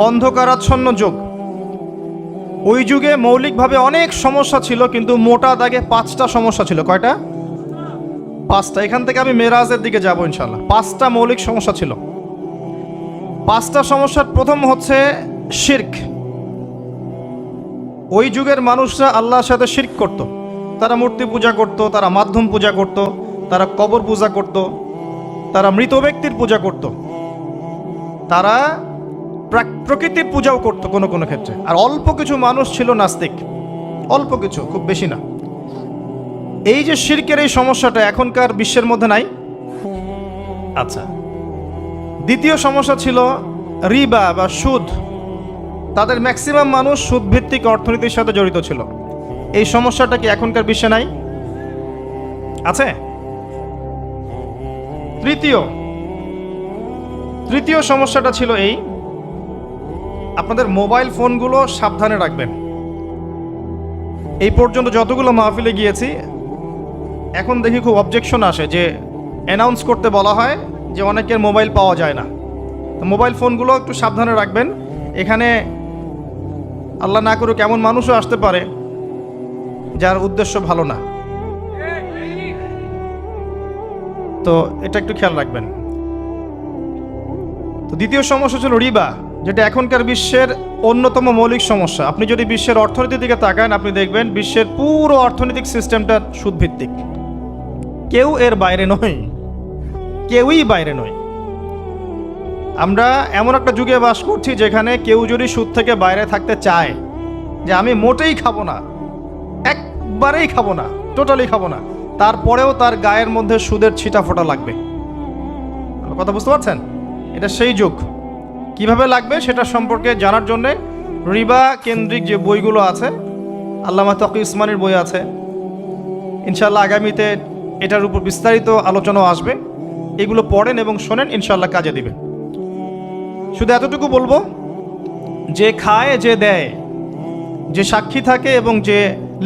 অন্ধকারাচ্ছন্ন যুগ। ওই যুগে মৌলিকভাবে অনেক সমস্যা ছিল, কিন্তু মোটা দাগে 5টা সমস্যা ছিল। কয়টা? 5টা। এখান থেকে আমি মেরাজের দিকে যাব ইনশাল্লাহ। 5টা মৌলিক সমস্যা ছিল। 5টা সমস্যার প্রথম হচ্ছে শিরক। ওই যুগের মানুষরা আল্লাহর সাথে শিরক করত। তারা মূর্তি পূজা করত, তারা মাধ্যম পূজা করত, তারা কবর পূজা করত, তারা মৃত ব্যক্তির পূজা করত, তারা প্রকৃতির পূজাও করত কোনো কোনো ক্ষেত্রে। আর অল্প কিছু মানুষ ছিল নাস্তিক, অল্প কিছু, খুব বেশি না। এই যে শিরকের এই সমস্যাটা এখনকার বিশ্বের মধ্যে নাই। আচ্ছা, দ্বিতীয় সমস্যা ছিল রিবা বা সুদ। তাদের ম্যাক্সিমাম মানুষ সুদ ভিত্তিক অর্থনীতির সাথে জড়িত ছিল। এই সমস্যাটা কি এখনকার বিশ্বে নাই? আছে। তৃতীয় সমস্যাটা ছিল এই, আপনাদের মোবাইল ফোনগুলো সাবধানে রাখবেন। এই পর্যন্ত যতগুলো মাহফিলে গিয়েছি, এখন দেখি খুব অবজেকশন আসে যে অ্যানাউন্স করতে বলা হয় যে অনেকের মোবাইল পাওয়া যায় না। তো মোবাইল ফোনগুলো একটু সাবধানে রাখবেন। এখানে আল্লাহ না করুক এমন মানুষও আসতে পারে যার উদ্দেশ্য ভালো না, তো এটা একটু খেয়াল রাখবেন। তো দ্বিতীয় সমস্যা ছিল রিবা, যেটা এখনকার বিশ্বের অন্যতম মৌলিক সমস্যা। আপনি যদি বিশ্বের অর্থনীতির দিকে তাকান, আপনি দেখবেন বিশ্বের পুরো অর্থনৈতিক সিস্টেমটা সুদভিত্তিক। কেউ এর বাইরে নয়, কেউই বাইরে নয়। আমরা এমন একটা যুগে বাস করছি যেখানে কেউ যদি সুদ থেকে বাইরে থাকতে চায়, যে আমি মোটেই খাবো না, একবারেই খাবো না, টোটালি খাবো না, তারপরেও তার গায়ের মধ্যে সুদের ছিটা ফোটা লাগবে। কথা বুঝতে পারছেন? এটা সেই যুগ। কিভাবে লাগবে সেটা সম্পর্কে জানার জন্যে রিবা কেন্দ্রিক যে বইগুলো আছে, আল্লামা তকি উসমানীর বই আছে, ইনশাল্লাহ আগামীতে এটার উপর বিস্তারিত আলোচনাও আসবে। এগুলো পড়েন এবং শোনেন, ইনশাল্লাহ কাজে দিবে। শুধু এতটুকু বলবো, যে খায়, যে দেয়, যে সাক্ষী থাকে এবং যে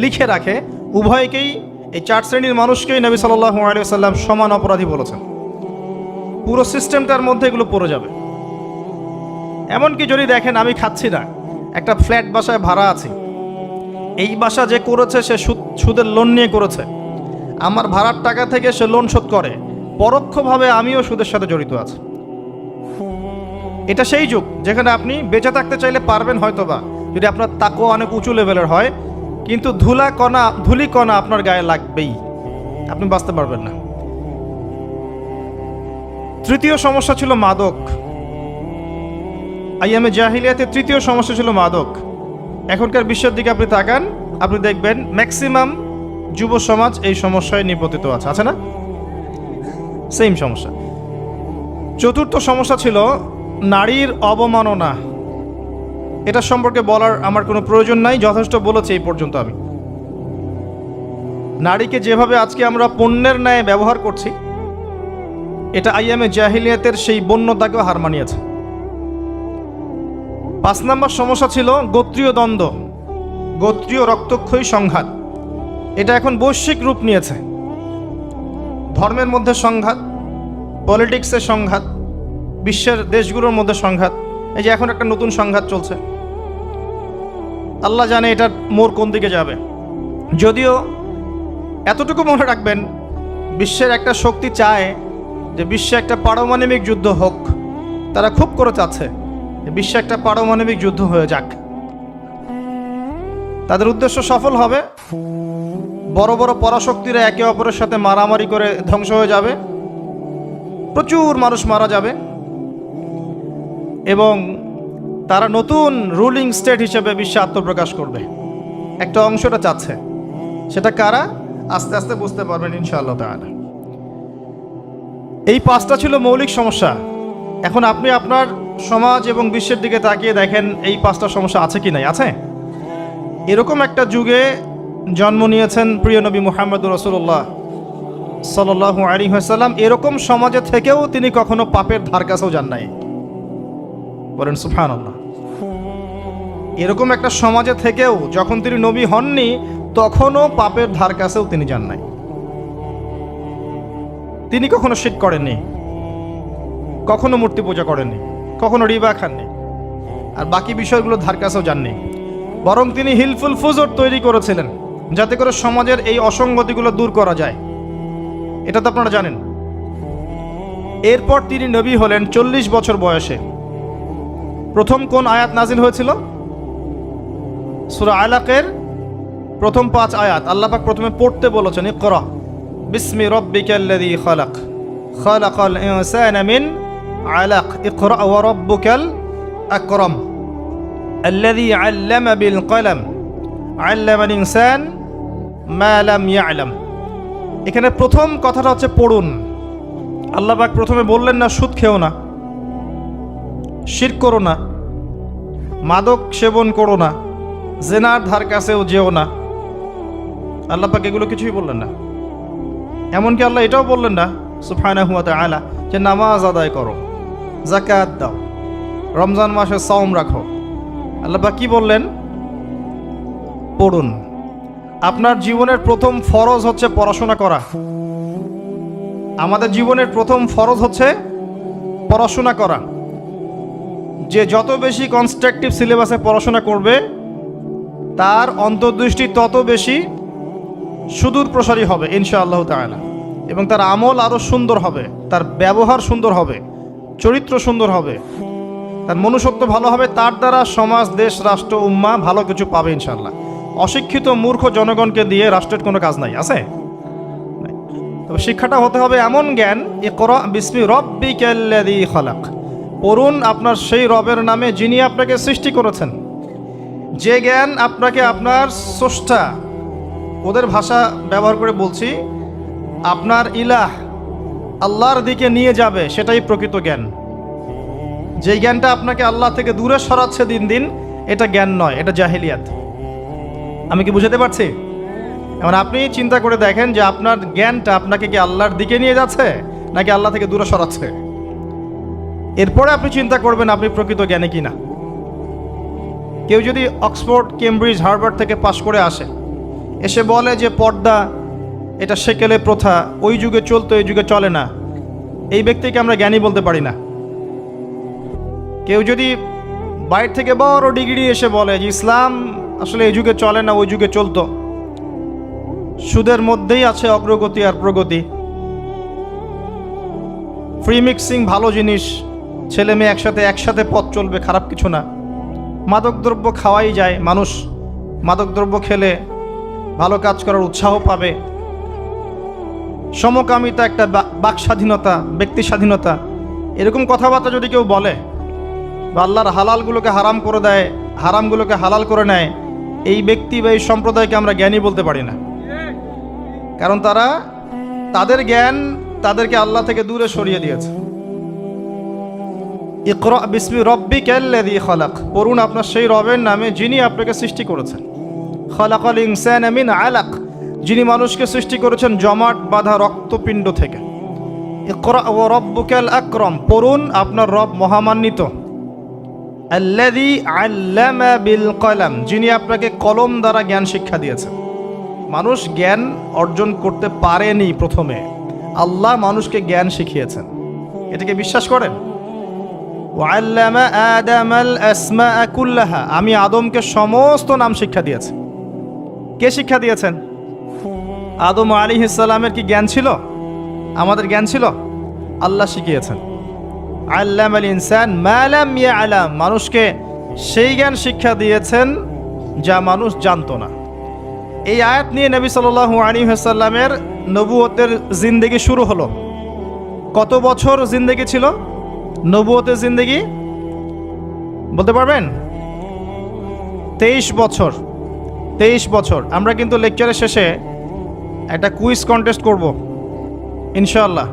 লিখে রাখে, উভয়কেই, এই 4 শ্রেণীর মানুষকেই নবী সাল্লাল্লাহু আলাইহি ওয়াসাল্লাম সমান অপরাধী বলেছেন। পুরো সিস্টেমটার মধ্যে এগুলো পড়ে যাবে। এমনকি যদি দেখেন আমি খাচ্ছি না, একটা ফ্ল্যাট বাসায় ভাড়া আছি, এই বাসা যে করেছে সে সুদের লোন নিয়ে করেছে, আমার ভাড়ার টাকা থেকে সে লোন শোধ করে, পরোক্ষভাবে আমিও সুদের সাথে জড়িত আছি। এটা সেই যুগ যেখানে আপনি বেঁচে থাকতে চাইলে পারবেন হয়তোবা, যদি আপনার তাকওয়া অনেক উঁচু লেভেলের হয়, কিন্তু ধুলিকণা আপনার গায়ে লাগবেই, আপনি বাঁচতে পারবেন না। তৃতীয় সমস্যা ছিল মাদক। আইয়ামে জাহিলিয়াতে তৃতীয় সমস্যা ছিল মাদক। এখনকার বিশ্বের দিকে আপনি তাকান, আপনি দেখবেন ম্যাক্সিমাম যুব সমাজ এই সমস্যায় নিপতিত আছে না? সেম সমস্যা। চতুর্থ সমস্যা ছিল নারীর অবমাননা। এটা সম্পর্কে বলার আমার কোনো প্রয়োজন নাই, যথেষ্ট বলেছি এই পর্যন্ত আমি। নারীকে যেভাবে আজকে আমরা পণ্যের ন্যায় ব্যবহার করছি, এটা আইয়ামে জাহিলিয়াতের সেই বন্যতাকেও হার মানিয়েছে। 5 নম্বর সমস্যা ছিল গোত্রীয় দ্বন্দ্ব, গোত্রীয় রক্তক্ষয়ী সংঘাত। এটা এখন বৈশ্বিক রূপ নিয়েছে। ধর্মের মধ্যে সংঘাত, পলিটিক্সের সংঘাত, বিশ্বের দেশগুলোর মধ্যে সংঘাত। এই যে এখন একটা নতুন সংঘাত চলছে, আল্লাহ জানে এটার মোড় কোন দিকে যাবে। যদিও এতটুকু মনে রাখবেন, বিশ্বের একটা শক্তি চায় যে বিশ্বে একটা পারমাণবিক যুদ্ধ হোক। তারা খুব করে চাচ্ছে যে বিশ্বে একটা পারমাণবিক যুদ্ধ হয়ে যাক। তাদের উদ্দেশ্য সফল হবে, বড় বড় পরাশক্তিরা একে অপরের সাথে মারামারি করে ধ্বংস হয়ে যাবে, প্রচুর মানুষ মারা যাবে, এবং তারা নতুন রুলিং স্টেট হিসেবে বিশ্বে আত্মপ্রকাশ করবে। একটা অংশটা চাচ্ছে, সেটা কারা আস্তে আস্তে বুঝতে পারবেন ইনশাআল্লাহ তাআলা। এই 5টা ছিল মৌলিক সমস্যা। এখন আপনি আপনার সমাজ এবং বিশ্বের দিকে তাকিয়ে দেখেন এই 5টা সমস্যা আছে কি নাই। আছে। এরকম একটা যুগে জন্ম নিয়েছেন প্রিয় নবী মুহাম্মদুর রাসূলুল্লাহ সাল্লাল্লাহু আলাইহি ওয়াসাল্লাম। এরকম সমাজে থেকেও তিনি কখনো পাপের ধার কাছেও যান নাই। বলেন সুবহানাল্লাহ। এরকম একটা সমাজে থেকেও যখন তিনি নবী হননি, তখনও পাপের ধার কাছেও তিনি যান নাই। তিনি কখনো শিরক করেননি, কখনো মূর্তি পূজা করেননি, কখনো রিবা খাননি, আর বাকি বিষয়গুলো ধার কাছেও যাননি, বরং তিনি হিলফুল ফুজর তৈরি করেছিলেন যাতে করে সমাজের এই অসঙ্গতিগুলো দূর করা যায়। এটা তো আপনারা জানেন। এরপর তিনি নবী হলেন 40 বছর বয়সে। প্রথম কোন আয়াত নাজিল হয়েছিল? সূরা আলাকের প্রথম 5 আয়াত আল্লাহ পাক প্রথমে পড়তে বলেছেন, ইকরা বিসমি রাব্বিকাল্লাযী খালাক খালাকাল ইনসানা মিন আলাক ইকরা ওয়া রাব্বুকাল আকরাম আল্লাযী আল্লামা বিল কলম আল্লামাল ইনসান মা লাম ইয়ালাম। এখানে প্রথম কথাটা হচ্ছে পড়ুন। আল্লাহ পাক প্রথমে বললেন না সুদ খেও না, শিরক করো না, মাদক সেবন করো না, জেনার ধার কাছেও যেও না। আল্লাহ পাক এগুলো কিছুই বললেন না। এমনকি আল্লাহ এটাও বললেন না সুবহানাহু ওয়া তাআলা যে নামাজ আদায় করো, যাকাত দাও, রমজান মাসে সাওম রাখো। আল্লাহ পাক কি বললেন? পড়ুন। আপনার জীবনের প্রথম ফরজ হচ্ছে পড়াশোনা করা। আমাদের জীবনের প্রথম ফরজ হচ্ছে পড়াশোনা করা। যে যত বেশি কনস্ট্রাকটিভ সিলেবাসে পড়াশোনা করবে তার অন্তর্দৃষ্টি তত বেশি সুদূর প্রসারী হবে ইনশাআল্লাহ তাআলা, এবং তার আমল আরও সুন্দর হবে, তার ব্যবহার সুন্দর হবে, চরিত্র সুন্দর হবে, তার মনুষ্যত্ব ভালো হবে। তার দ্বারা সমাজ, দেশ, রাষ্ট্র, উম্মাহ ভালো কিছু পাবে ইনশাআল্লাহ। অশিক্ষিত মূর্খ জনগণকে দিয়ে রাষ্ট্রের কোনো কাজ নাই, আছে? তবে শিক্ষাটা হতে হবে এমন জ্ঞান, ইকরা বিসমি রাব্বিকাল্লাযী খালাক, পড়ুন আপনার সেই রবের নামে যিনি আপনাকে সৃষ্টি করেছেন। যে জ্ঞান আপনাকে আপনার স্রষ্টা, ওদের ভাষা ব্যবহার করে বলছি, আপনার ইলাহ আল্লাহর দিকে নিয়ে যাবে, সেটাই প্রকৃত জ্ঞান। যে জ্ঞানটা আপনাকে আল্লাহ থেকে দূরে সরাচ্ছে দিন দিন, এটা জ্ঞান নয়, এটা জাহেলিয়াত। আমি কি বুঝাতে পারছি? এবার আপনি চিন্তা করে দেখেন যে আপনার জ্ঞানটা আপনাকে কি আল্লাহর দিকে নিয়ে যাচ্ছে নাকি আল্লাহ থেকে দূরে সরাচ্ছে। এরপরে আপনি চিন্তা করবেন আপনি প্রকৃত জ্ঞানী কিনা। কেউ যদি অক্সফোর্ড, কেমব্রিজ, হার্ভার্ড থেকে পাশ করে আসে, এসে বলে যে পর্দা এটা সেকেলে প্রথা, ওই যুগে চলতো এই যুগে চলে না, এই ব্যক্তিকে আমরা জ্ঞানী বলতে পারি না। কেউ যদি বাইরে থেকে বড় ডিগ্রি এসে বলে যে ইসলাম আসলে এই যুগে চলে না ওই যুগে চলতো, সুদের মধ্যেই আছে অগ্রগতি আর প্রগতি, ফ্রি মিক্সিং ভালো জিনিস, ছেলে মেয়ে একসাথে পথ চলবে, খারাপ কিছু না, মাদকদ্রব্য খাওয়াই যায়, মানুষ মাদকদ্রব্য খেলে ভালো কাজ করার উৎসাহ পাবে, সমকামিতা একটা বাক স্বাধীনতা, ব্যক্তি স্বাধীনতা, এরকম কথাবার্তা যদি কেউ বলে বা আল্লাহর হালালগুলোকে হারাম করে দেয়, হারামগুলোকে হালাল করে নেয়, এই ব্যক্তি বা এই সম্প্রদায়কে আমরা জ্ঞানী বলতে পারি না। কারণ তাদের জ্ঞান তাদেরকে আল্লাহ থেকে দূরে সরিয়ে দিয়েছে। ইকরা বিসমি রাব্বিকাল্লাযী খালাক, পড়ুন আপনার সেই রবের নামে যিনি আপনাকে সৃষ্টি করেছেন। খালাকাল ইনসানা মিন আলাক, যিনি মানুষকে সৃষ্টি করেছেন জমাট বাঁধা রক্তপিণ্ড থেকে। ইকরা ওয়া রাব্বুকাল আকরাম, পড়ুন আপনার রব মহামান্বিত। আল্লাযী আল্লামা বিল কলম, যিনি আপনাকে কলম দ্বারা জ্ঞান শিক্ষা দিয়েছেন। মানুষ জ্ঞান অর্জন করতে পারেনি প্রথমে, আল্লাহ মানুষকে জ্ঞান শিখিয়েছেন। এটাকে বিশ্বাস করেন? ওয়াল্লামা আদামাল আসমাআ কুল্লাহা, আমি আদমকে সমস্ত নাম শিক্ষা দিয়েছি। কে শিক্ষা দিয়েছেন? আদম আলাইহিস সালামের কি জ্ঞান ছিল? আমাদের জ্ঞান ছিল? আল্লাহ শিখিয়েছেন। আল্লামাল ইনসান মা লাম ইয়ালাম, মানুষকে সেই জ্ঞান শিক্ষা দিয়েছেন যা মানুষ জানতো না। এই আয়াত নিয়ে নবী সাল্লাল্লাহু আলাইহি ওয়াসাল্লামের নবুয়তের জিন্দেগি শুরু হলো। কত বছর জিন্দেগি ছিল নবুয়তের জিন্দেগি? বলতে পারবেন? 23 বছর। 23 বছর। আমরা কিন্তু লেকচারের শেষে একটা কুইজ কন্টেস্ট করব ইনশাআল্লাহ।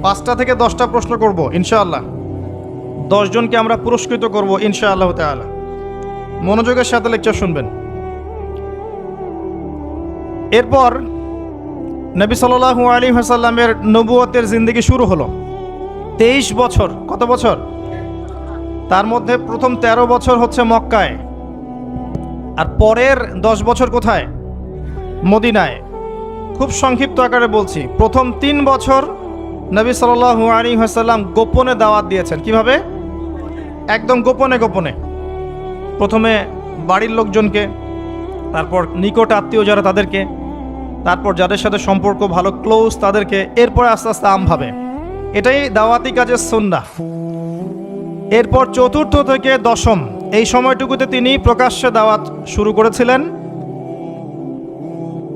5টা থেকে 10টা প্রশ্ন করব ইনশাআল্লাহ। 10 জনকে আমরা পুরস্কৃত করব ইনশাআল্লাহ তাআলা। মনোযোগের সাথে লেকচার শুনবেন। এরপর নবী সাল্লাল্লাহু আলাইহি ওয়াসাল্লামের নবুয়তের জিন্দেগি শুরু হলো। 23 বছর। কত বছর? তার মধ্যে প্রথম 13 বছর হচ্ছে মক্কায়, আর পরের 10 বছর কোথায়? মদিনায়। খুব সংক্ষিপ্ত আকারে বলছি, প্রথম 3 বছর নবী সাল্লাল্লাহু আলাইহি ওয়াসাল্লাম গোপনে দাওয়াত দিয়েছেন। কিভাবে? একদম গোপনে গোপনে, প্রথমে বাড়ির লোকজনকে, তারপর নিকট আত্মীয় যারা তাদেরকে, তারপর যাদের সাথে সম্পর্ক ভালো ক্লোজ তাদেরকে, এরপর আস্তে আস্তে আমভাবে। এটাই দাওয়াতি কাজের সুন্নাহ। এরপর চতুর্থ থেকে দশম এই সময়টুকুতে তিনি প্রকাশ্যে দাওয়াত শুরু করেছিলেন,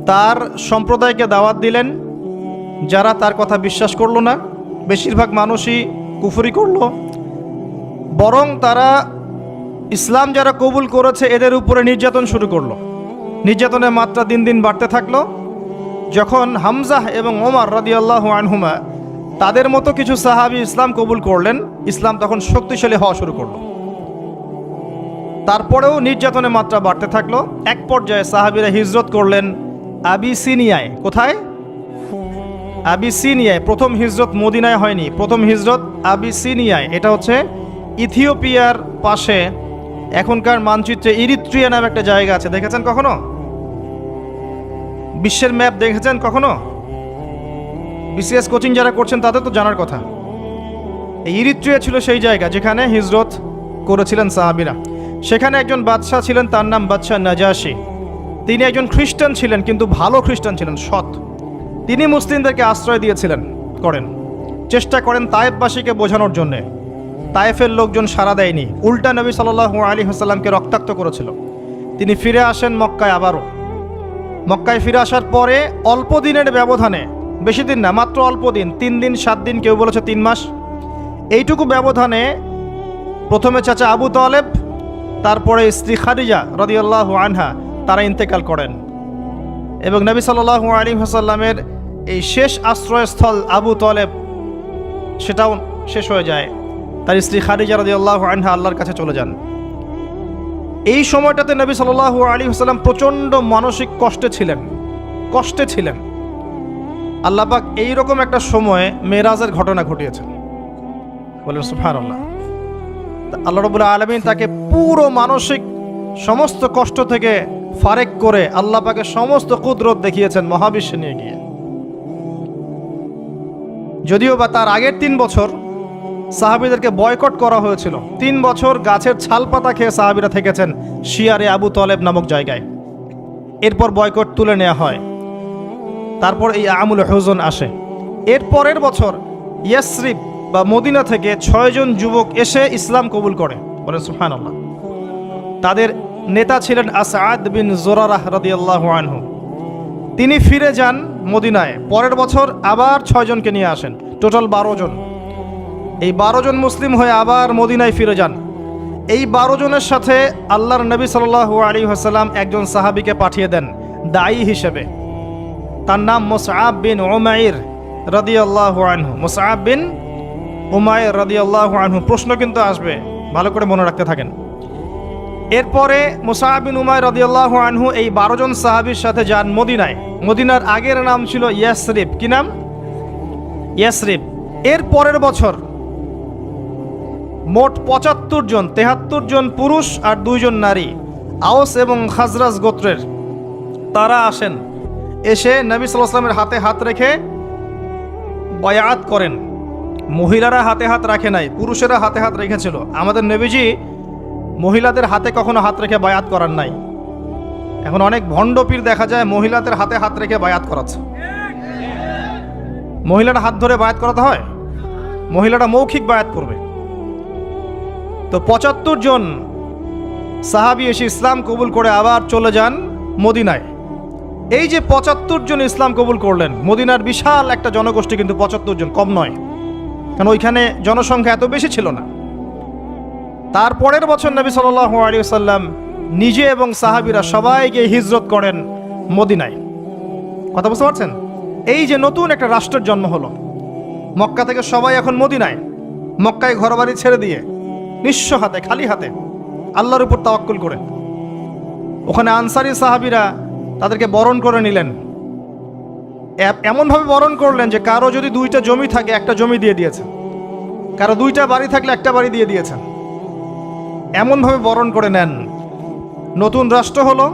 তার সম্প্রদায়কে দাওয়াত দিলেন। যারা তার কথা বিশ্বাস করলো না, বেশিরভাগ মানুষই কুফরি করলো, বরং তারা ইসলাম যারা কবুল করেছে এদের উপরে নির্যাতন শুরু করলো। নির্যাতনের মাত্রা দিন দিন বাড়তে থাকলো। যখন হামজাহ এবং ওমর রাদিয়াল্লাহু আনহুমা তাদের মতো কিছু সাহাবী ইসলাম কবুল করলেন, ইসলাম তখন শক্তিশালী হওয়া শুরু করলো। তারপরেও নির্যাতনের মাত্রা বাড়তে থাকলো। এক পর্যায়ে সাহাবীরা হিজরত করলেন আবিসিনিয়ায়। কোথায়? আবিসিনিয়ায়। প্রথম হিজরত মদিনায় হয়নি, প্রথম হিজরত আবিসিনিয়ায়। এটা হচ্ছে ইথিওপিয়ার পাশে, এখনকার মানচিত্রে ইরিত্রিয়া নামে একটা জায়গা আছে। দেখেছেন কখনো? বিশ্বের ম্যাপ দেখেছেন কখনো? বিসিএস কোচিং যারা করছেন তাদের তো জানার কথা। এই ইরিত্রিয়া ছিল সেই জায়গা যেখানে হিজরত করেছিলেন সাহাবীরা। সেখানে একজন বাদশাহ ছিলেন, তার নাম বাদশাহ নাজাশী। তিনি একজন খ্রিস্টান ছিলেন, কিন্তু ভালো খ্রিস্টান ছিলেন, সৎ। তিনি মুসলিমদেরকে আশ্রয় দিয়েছিলেন, চেষ্টা করেন তায়েফবাসীকে বোঝানোর জন্যে। তায়েফের লোকজন সাড়া দেয়নি, উল্টা নবী সাল্লাল্লাহু আলাইহি ওয়াসাল্লামকে রক্তাক্ত করেছিল। তিনি ফিরে আসেন মক্কায়। আবারও মক্কায় ফিরে আসার পরে অল্প দিনের ব্যবধানে, বেশি দিন না, মাত্র অল্প দিন, 3 দিন 7 দিন, কেউ বলেছে 3 মাস, এইটুকু ব্যবধানে প্রথমে চাচা আবু তালেব, তারপরে স্ত্রী খাদিজা রাদিয়াল্লাহু আনহা, তারা ইন্তেকাল করেন। এবং নবী সাল্লাল্লাহু আলাইহি ওয়াসাল্লামের এই শেষ আশ্রয়স্থল আবু তালেব, সেটাও শেষ হয়ে যায়। তার স্ত্রী খাদিজা রাদিয়াল্লাহু আনহা আল্লাহর কাছে চলে যান। এই সময়টাতে নবী সাল্লাল্লাহু আলাইহি ওয়াসাল্লাম প্রচণ্ড মানসিক কষ্টে ছিলেন। আল্লাহ পাক এইরকম একটা সময়ে মেরাজের ঘটনা ঘটিয়েছেন। বলেন সুবহানাল্লাহ। আল্লাহ রাব্বুল আলামিন তাকে পুরো মানসিক সমস্ত কষ্ট থেকে ফারেক করে আল্লাহ পাকে সমস্ত কুদরত দেখিয়েছেন মহাবিশ্বে নিয়ে গিয়ে। যদিও বা তার আগের 3 বছর সাহাবীদেরকে বয়কট করা হয়েছিল। 3 বছর গাছের ছাল পাতা খেয়ে সাহাবীরা থেকেছেন শিয়ারে আবু তালেব নামক জায়গায়। এরপর বয়কট তুলে নেওয়া হয়। তারপর এই আমুল হুজন আসে। এর পরের বছর ইয়াসরিব বা মদিনা থেকে 6 জন যুবক এসে ইসলাম কবুল করে। বলেন সুবহানাল্লাহ। তাদের নেতা ছিলেন আসআদ বিন জুরারাহ রাদিয়াল্লাহু আনহু। তিনি ফিরে যান মদিনায়। পরের বছর আবার 6 জনকে নিয়ে আসেন, টোটাল 12 জন। এই 12 জন মুসলিম হয়ে আবার মদিনায় ফিরে যান। এই 12 জনের সাথে আল্লাহর নবী সাল্লাল্লাহু আলাইহি ওয়াসাল্লাম একজন সাহাবীকে পাঠিয়ে দেন দায়ী হিসেবে। তার নাম মুসআব বিন উমাইর রাদিয়াল্লাহু আনহু। মুসআব বিন উমাইর রাদিয়াল্লাহু আনহু। প্রশ্ন কিন্তু আসবে, ভালো করে মনে রাখতে থাকেন। এরপরে মুসআব বিন উমাইর রাদিয়াল্লাহু আনহু এই 12 জন সাহাবীর সাথে যান মদিনায়। মদিনার আগের নাম ছিল ইয়াসরিব। কি নাম? ইয়াসরিব। এর পরের বছর মোট 75 জন, 73 জন পুরুষ আর 2 জন নারী, আওস এবং খাজরাজ গোত্রের, তারা আসেন। এসে নবী সাল্লাল্লাহু আলাইহি ওয়াসাল্লামের হাতে হাত রেখে বায়াত করেন। মহিলারা হাতে হাত রাখে নাই, পুরুষেরা হাতে হাত রেখেছিল। আমাদের নবীজি মহিলাদের হাতে কখনো হাত রেখে বায়াত করার নাই। এখন অনেক ভণ্ড পীর দেখা যায় মহিলাদের হাতে হাত রেখে বায়াত করাচ্ছে। মহিলারা হাত ধরে বায়াত করাতে হয়? মহিলারা মৌখিক বায়াত করবে। তো 75 জন সাহাবী এসে ইসলাম কবুল করে আবার চলে যান মদিনায়। এই যে 75 জন ইসলাম কবুল করলেন, মদিনার বিশাল একটা জনগোষ্ঠী, কিন্তু 75 জন কম নয়, কারণ ওইখানে জনসংখ্যা এত বেশি ছিল না। তারপরের বছর নবী সাল্লাল্লাহু আলাইহি ওয়াসাল্লাম নিজে এবং সাহাবীরা সবাইকে হিজরত করেন মদিনায়। কথা বুঝতে পারছেন? এই যে নতুন একটা রাষ্ট্রের জন্ম হলো। মক্কা থেকে সবাই এখন মদিনায়, মক্কায় ঘরবাড়ি ছেড়ে দিয়ে নিঃস্ব হাতে, খালি হাতে, আল্লাহর উপর তাওয়াক্কুল করে। ওখানে আনসারী সাহাবীরা তাদেরকে বরণ করে নিলেন। এমনভাবে বরণ করলেন যে কারো যদি 2টা জমি থাকে, একটা জমি দিয়ে দিয়েছেন, কারো 2টা বাড়ি থাকলে একটা বাড়ি দিয়ে দিয়েছেন। এমনভাবে বরণ করে নেন। নতুন রাষ্ট্র হলো।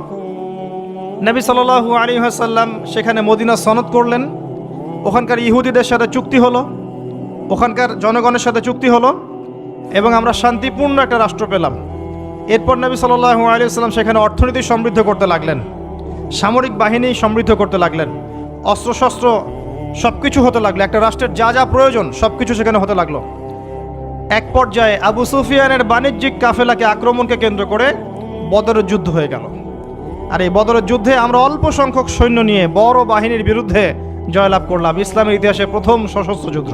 নবী সাল্লাল্লাহু আলাইহি ওয়াসাল্লাম সেখানে মদিনা সনদ করলেন। ওখানকার ইহুদিদের সাথে চুক্তি হলো, ওখানকার জনগণের সাথে চুক্তি হলো এবং আমরা শান্তিপূর্ণ একটা রাষ্ট্র পেলাম। এরপর নবী সাল্লাল্লাহু আলাইহি ওয়াসাল্লাম সেখানে অর্থনীতি সমৃদ্ধ করতে লাগলেন, সামরিক বাহিনী সমৃদ্ধ করতে লাগলেন, অস্ত্রশস্ত্র সব কিছু হতে লাগলো, একটা রাষ্ট্রের যা যা প্রয়োজন সব কিছু সেখানে হতে লাগলো। এক পর্যায়ে আবু সুফিয়ানের বাণিজ্যিক কাফেলাকে আক্রমণকে কেন্দ্র করে বদরের যুদ্ধ হয়ে গেল। আর এই বদরের যুদ্ধে আমরা অল্প সংখ্যক সৈন্য নিয়ে বড় বাহিনীর বিরুদ্ধে জয়লাভ করলাম, ইসলামের ইতিহাসে প্রথম সশস্ত্র যুদ্ধ।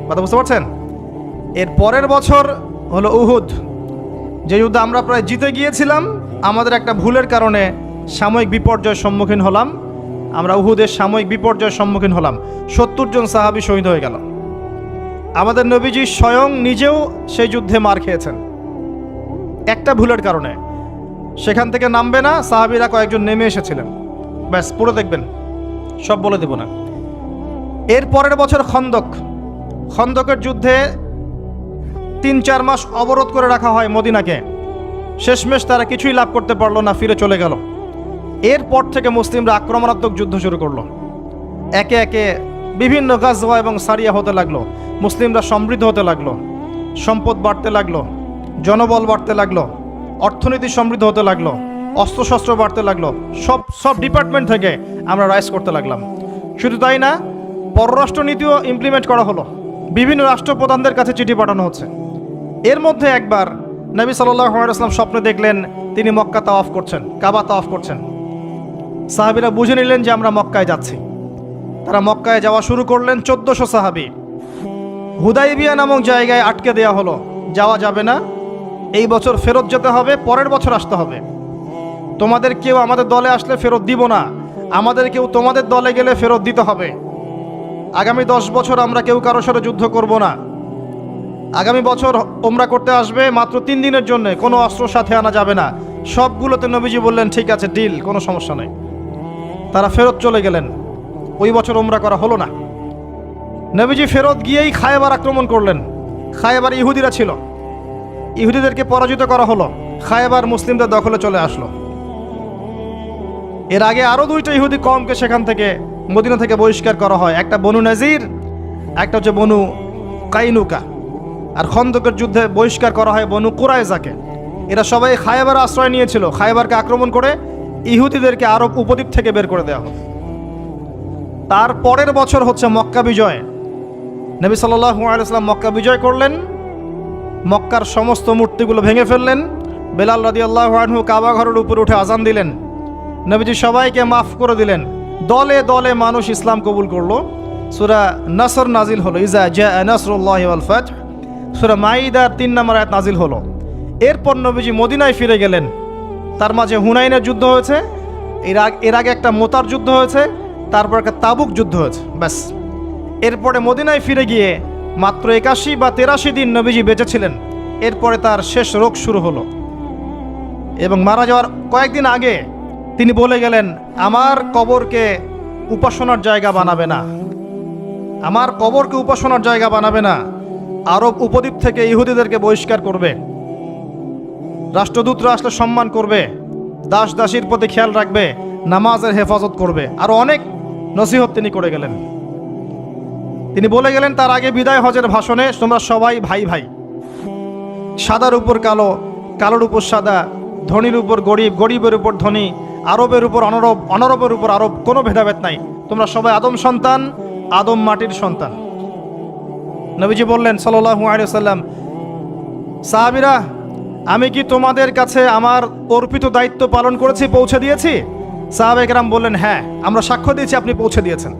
কথা বুঝতে পারছেন? এর পরের বছর হলো উহুদ, যে যুদ্ধে আমরা প্রায় জিতে গিয়েছিলাম, আমাদের একটা ভুলের কারণে সাময়িক বিপর্যয়ের সম্মুখীন হলাম। আমরা উহুদের সাময়িক বিপর্যয়ের সম্মুখীন হলাম, 70 জন সাহাবী শহীদ হয়ে গেল। আমাদের নবীজি স্বয়ং নিজেও সেই যুদ্ধে মার খেয়েছেন একটা ভুলের কারণে। সেখান থেকে নামবে না, সাহাবীরা কয়েকজন নেমে এসেছিলেন, ব্যাস পুরো দেখবেন, সব বলে দেব না। এর পরের বছর খন্দকের যুদ্ধে 3-4 মাস অবরোধ করে রাখা হয় মদিনাকে। শেষমেশ তারা কিছুই লাভ করতে পারলো না, ফিরে চলে গেল। এরপর থেকে মুসলিমরা আক্রমণাত্মক যুদ্ধ শুরু করলো, একে একে বিভিন্ন গাজওয়া এবং সারিয়া হতে লাগলো, মুসলিমরা সমৃদ্ধ হতে লাগলো, সম্পদ বাড়তে লাগলো, জনবল বাড়তে লাগলো, অর্থনীতি সমৃদ্ধ হতে লাগলো, অস্ত্রশস্ত্র বাড়তে লাগলো, সব ডিপার্টমেন্ট থেকে আমরা রাইজ করতে লাগলাম। শুধু তাই না, পররাষ্ট্রনীতিও ইমপ্লিমেন্ট করা হলো, বিভিন্ন রাষ্ট্রপ্রধানদের কাছে চিঠি পাঠানো হচ্ছে। এর মধ্যে একবার নবী সাল্লাল্লাহু আলাইহি ওয়াসাল্লাম স্বপ্নে দেখলেন তিনি মক্কা তাওয়াফ করছেন, কাবা তাওয়াফ করছেন। সাহাবীরা বুঝে নিলেন যে আমরা মক্কায় যাচ্ছি। তারা মক্কায় যাওয়া শুরু করলেন, 1400 সাহাবী। হুদাইবিয়া নামক জায়গায় আটকে দেওয়া হলো, যাওয়া যাবে না, এই বছর ফেরত যেতে হবে, পরের বছর আসতে হবে। তোমাদের কেউ আমাদের দলে আসলে ফেরত দিব না, আমাদের কেউ তোমাদের দলে গেলে ফেরত দিতে হবে। আগামী 10 বছর আমরা কেউ কারোর সাথে যুদ্ধ করব না। আগামী বছর ওমরা করতে আসবে মাত্র 3 দিনের জন্য, কোনো অস্ত্র সাথে আনা যাবে না। সবগুলোতে নবীজি বললেন ঠিক আছে, ডিল, কোনো সমস্যা নেই। তারা ফেরত চলে গেলেন, ওই বছর ওমরা করা হলো না। নবীজি ফেরত গিয়েই খায়বার আক্রমণ করলেন। খায়বার ইহুদিরা ছিল, ইহুদিদেরকে পরাজিত করা হলো, খায়বার মুসলিমদের দখলে চলে আসলো। এর আগে আরো 2টা ইহুদি কওমকে সেখান থেকে, মদিনা থেকে বহিষ্কার করা হয়, একটা বনু নাজির, একটা হচ্ছে বনু কাইনুকা। আর খন্দকের যুদ্ধে বহিষ্কার করা হয় বনু কুরাইজাকে। এরা সবাই খায়বার আশ্রয় নিয়েছিল। খায়বারকে আক্রমণ করে ইহুদিদেরকে আরব উপদ্বীপ থেকে বের করে দেওয়া হয়। তার পরের বছর হচ্ছে মক্কা বিজয়। নবী সাল্লাল্লাহু আলাইহি ওয়াসাল্লাম মক্কা বিজয় করলেন, মক্কার সমস্ত মূর্তিগুলো ভেঙে ফেললেন। বেলাল রাদিয়াল্লাহু আনহু কাবা ঘরের উপরে উঠে আজান দিলেন। নবীজি সবাইকে মাফ করে দিলেন। দলে দলে মানুষ ইসলাম কবুল করলো। সূরা নাসর নাজিল হলো, ইজা জাআ নাসরুল্লাহি ওয়াল ফাতহ। সূরা মাইদার 3 নম্বর আয়াত নাজিল হলো। এরপর নবীজি মদিনায় ফিরে গেলেন। তার মাঝে হুনাইনের যুদ্ধ হয়েছে, এর আগে একটা মোতার যুদ্ধ হয়েছে, তারপর একটা তাবুক যুদ্ধ হয়েছে, ব্যাস। এরপরে মদিনায় ফিরে গিয়ে মাত্র 81 বা 83 দিন নবীজি বেঁচে ছিলেন। এরপরে তার শেষ রোগ শুরু হলো এবং মারা যাওয়ার কয়েকদিন আগে তিনি বলে গেলেন, আমার কবরকে উপাসনার জায়গা বানাবে না, আমার কবরকে উপাসনার জায়গা বানাবে না। আরব উপদ্বীপ থেকে ইহুদিদেরকে বহিষ্কার করবে, রাষ্ট্রদূতরা আসলে সম্মান করবে, দাস দাসীর প্রতি খেয়াল রাখবে, নামাজের হেফাজত করবে। আরো অনেক নসিহত তিনি করে গেলেন। তিনি বলে গেলেন তার আগে বিদায় হজের ভাষণে, তোমরা সবাই ভাই ভাই, সাদার উপর কালো, কালোর উপর সাদা, ধনীর উপর গরিব, গরিবের উপর ধনী, আরবের উপর অনরব, অনরবের উপর আরব, কোনো ভেদাভেদ নাই। তোমরা সবাই আদম সন্তান, আদম মাটির সন্তান। নবীজি বললেন সাল্লাল্লাহু আলাইহি ওয়াসাল্লাম, সাহাবীরা, আমি কি তোমাদের কাছে আমার অর্পিত দায়িত্ব পালন করেছি, পৌঁছে দিয়েছি? সাহাবায়ে কেরাম বললেন, হ্যাঁ, আমরা সাক্ষ্য দিয়েছি আপনি পৌঁছে দিয়েছেন।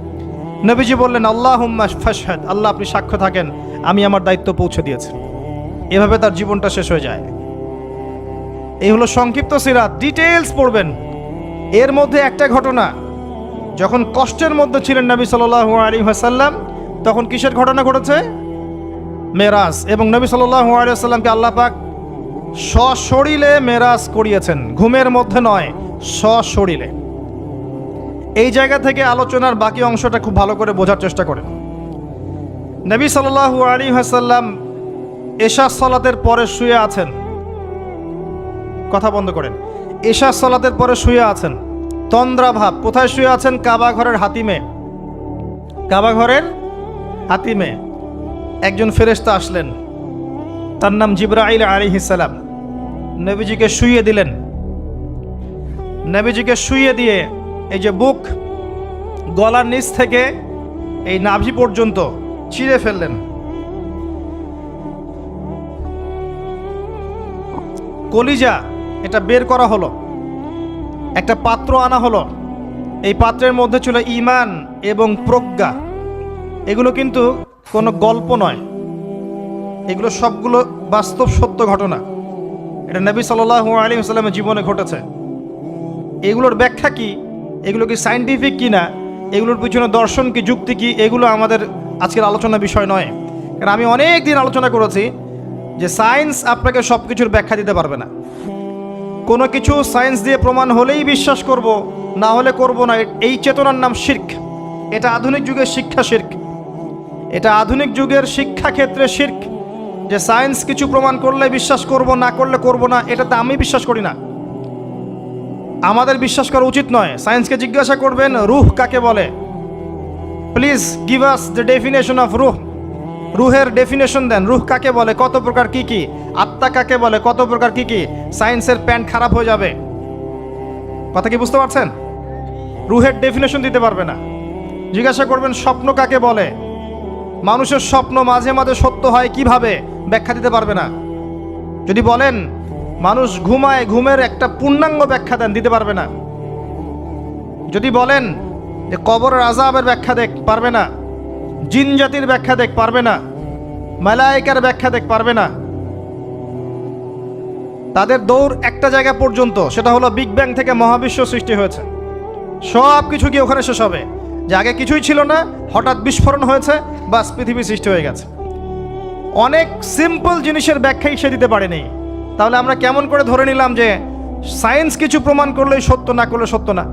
নবীজি বললেন, আল্লাহুম্মা ফাশহাদ, আল্লাহ আপনি সাক্ষ্য থাকেন আমি আমার দায়িত্ব পৌঁছে দিয়েছি। এভাবে তার জীবনটা শেষ হয়ে যায়। এই হলো সংক্ষিপ্ত সিরাত, ডিটেইলস পড়বেন। এর মধ্যে একটা ঘটনা, যখন কষ্টের মধ্যে ছিলেন নবী সাল্লাল্লাহু আলাইহি ওয়াসাল্লাম, তখন কিসের ঘটনা ঘটেছে? মেরাজ। এবং নবী সাল্লাল্লাহু আলাইহি ওয়াসাল্লামকে আল্লাহ পাক সশরীরে মেরাজ করিয়েছেন, ঘুমের মধ্যে নয়, সশরীরে। এই জায়গা থেকে আলোচনার বাকি অংশটা খুব ভালো করে বোঝার চেষ্টা করেন। নবী সাল্লাল্লাহু আলাইহি ওয়াসাল্লাম এশা সালাতের পরে শুয়ে আছেন, কথা বন্ধ করেন, এশা সালাতের পরে শুয়ে আছেন, তন্দ্রাভাব। কোথায় শুয়ে আছেন? কাবা ঘরের হাতিমে। কাবা ঘরের হাতিমে একজন ফেরেশতা আসলেন, তার নাম জিবরাইল আলাইহিস সালাম। নবীজিকে শুইয়ে দিলেন। নবীজিকে শুইয়ে দিয়ে এই যে বুক, গলার নিচ থেকে এই নাভি পর্যন্ত চিরে ফেললেন। কলিজা এটা বের করা হলো, একটা পাত্র আনা হলো। এই পাত্রের মধ্যে ছিল ঈমান এবং প্রজ্ঞা। এগুলো কিন্তু কোনো গল্প নয়, এগুলো সবগুলো বাস্তব সত্য ঘটনা। এটা নবী সাল্লাল্লাহু আলাইহি ওয়াসাল্লামের জীবনে ঘটেছে। এগুলোর ব্যাখ্যা কি, এগুলো কি সায়েন্টিফিক কি না, এগুলোর পিছনে দর্শন কি, যুক্তি কি, এগুলো আমাদের আজকের আলোচনার বিষয় নয়। কারণ আমি অনেক দিন আলোচনা করেছি যে সায়েন্স আপনাকে সব কিছুর ব্যাখ্যা দিতে পারবে না। কোনো কিছু সায়েন্স দিয়ে প্রমাণ হলেই বিশ্বাস করব, না হলে করব না, এই চেতনার নাম শিরক। এটা আধুনিক যুগের শিক্ষা শিরক। এটা আধুনিক যুগের শিক্ষা ক্ষেত্রে শিরক, যে সায়েন্স কিছু প্রমাণ করলে বিশ্বাস করব, না করলে করব না। এটাতে আমি বিশ্বাস করি না, আমাদের বিশ্বাস করা উচিত নয়। সায়েন্সকে জিজ্ঞাসা করবেন রুহ কাকে বলে, please give us the definition of রুহ। রুহের ডেফিনেশন দেন, রুহ কাকে বলে, কত প্রকার কি কি, আত্মা কাকে বলে, কত প্রকার কি কি। সায়েন্সের প্যান্ট খারাপ হয়ে যাবে। কথা কি বুঝতে পারছেন? রুহের ডেফিনেশন দিতে পারবে না। জিজ্ঞাসা করবেন স্বপ্ন কাকে বলে, মানুষের স্বপ্ন মাঝে মাঝে সত্য হয় কিভাবে, ব্যাখ্যা দিতে পারবে না। যদি বলেন মানুষ ঘুমায়, ঘুমের একটা পূর্ণাঙ্গ ব্যাখ্যা দেন, দিতে পারবে না। যদি বলেন যে কবরের আযাবের ব্যাখ্যা দেখ, পারবে না। জিন জাতির ব্যাখ্যা দেখ, পারবে না। মালায়েকার ব্যাখ্যা দেখ, পারবে না। তাদের দৌড় একটা জায়গা পর্যন্ত, সেটা হলো বিগ ব্যাং থেকে মহাবিশ্ব সৃষ্টি হয়েছে। সব কিছু কি ওখানে শেষ হবে? যে আগে কিছুই ছিল না, হঠাৎ বিস্ফোরণ হয়েছে, বাস পৃথিবী সৃষ্টি হয়ে গেছে। অনেক সিম্পল জিনিসের ব্যাখ্যাই সে দিতে পারেনি। তাহলে আমরা কেমন করে ধরে নিলাম যে সায়েন্স কিছু প্রমাণ করলেই সত্য, না করলে সত্য না?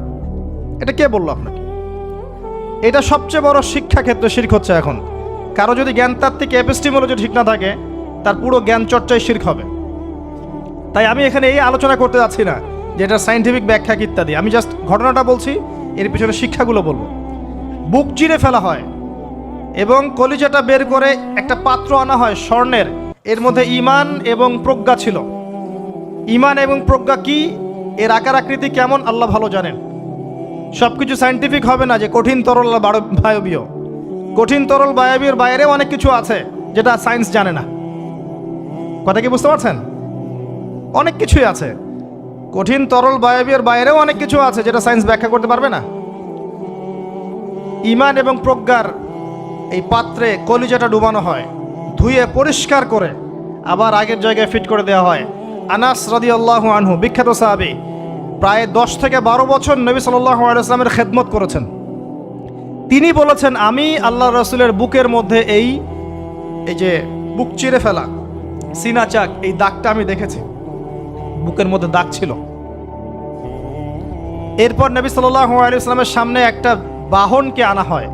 এটা কে বললো আপনাকে? এটা সবচেয়ে বড় শিক্ষা ক্ষেত্রে শিরক হচ্ছে এখন। কারো যদি জ্ঞানতাত্ত্বিক এপিস্টিমোলজি ঠিক না থাকে, তার পুরো জ্ঞান চর্চায় শিরক হবে। তাই আমি এখানে এই আলোচনা করতে যাচ্ছি না যে এটা সায়েন্টিফিক ব্যাখ্যা ইত্যাদি। আমি জাস্ট ঘটনাটা বলছি, এর পিছনে শিক্ষাগুলো বলবো। বুক চিরে ফেলা হয় এবং কলিজাটা বের করে একটা পাত্র আনা হয় স্বর্ণের। এর মধ্যে ঈমান এবং প্রজ্ঞা ছিল। ঈমান এবং প্রজ্ঞা কি, এর আকার আকৃতি কেমন, আল্লাহ ভালো জানেন। সব কিছু সায়েন্টিফিক হবে না যে কঠিন তরল বায়বীয়। কঠিন তরল বায়বীয়ের বাইরেও অনেক কিছু আছে যেটা সায়েন্স জানে না। কথা কি বুঝতে পারছেন? অনেক কিছুই আছে। কঠিন তরল বায়বীয়ের বাইরেও অনেক কিছু আছে যেটা সায়েন্স ব্যাখ্যা করতে পারবে না। ঈমান এবং প্রজ্ঞার এই পাত্রে কলিজাটা ডুবানো হয়, ধুয়ে পরিষ্কার করে আবার আগের জায়গায় ফিট করে দেওয়া হয়। আনাস রাদিয়াল্লাহু আনহু, বিখ্যাত সাহাবী, প্রায় 10 থেকে 12 বছর নবী সাল্লাল্লাহু আলাইহি ওয়াসাল্লামের খেদমত করেছেন। তিনি বলেছেন, আমি আল্লাহ রাসূলের বুকের মধ্যে এই যে বুক চিরে ফেলা, সিনা চাক, এই দাগটা আমি দেখেছি। বুকের মধ্যে দাগ ছিল। এরপর নবী সাল্লাল্লাহু আলাইহি ওয়াসাল্লামের সামনে একটা বাহনকে আনা হয়।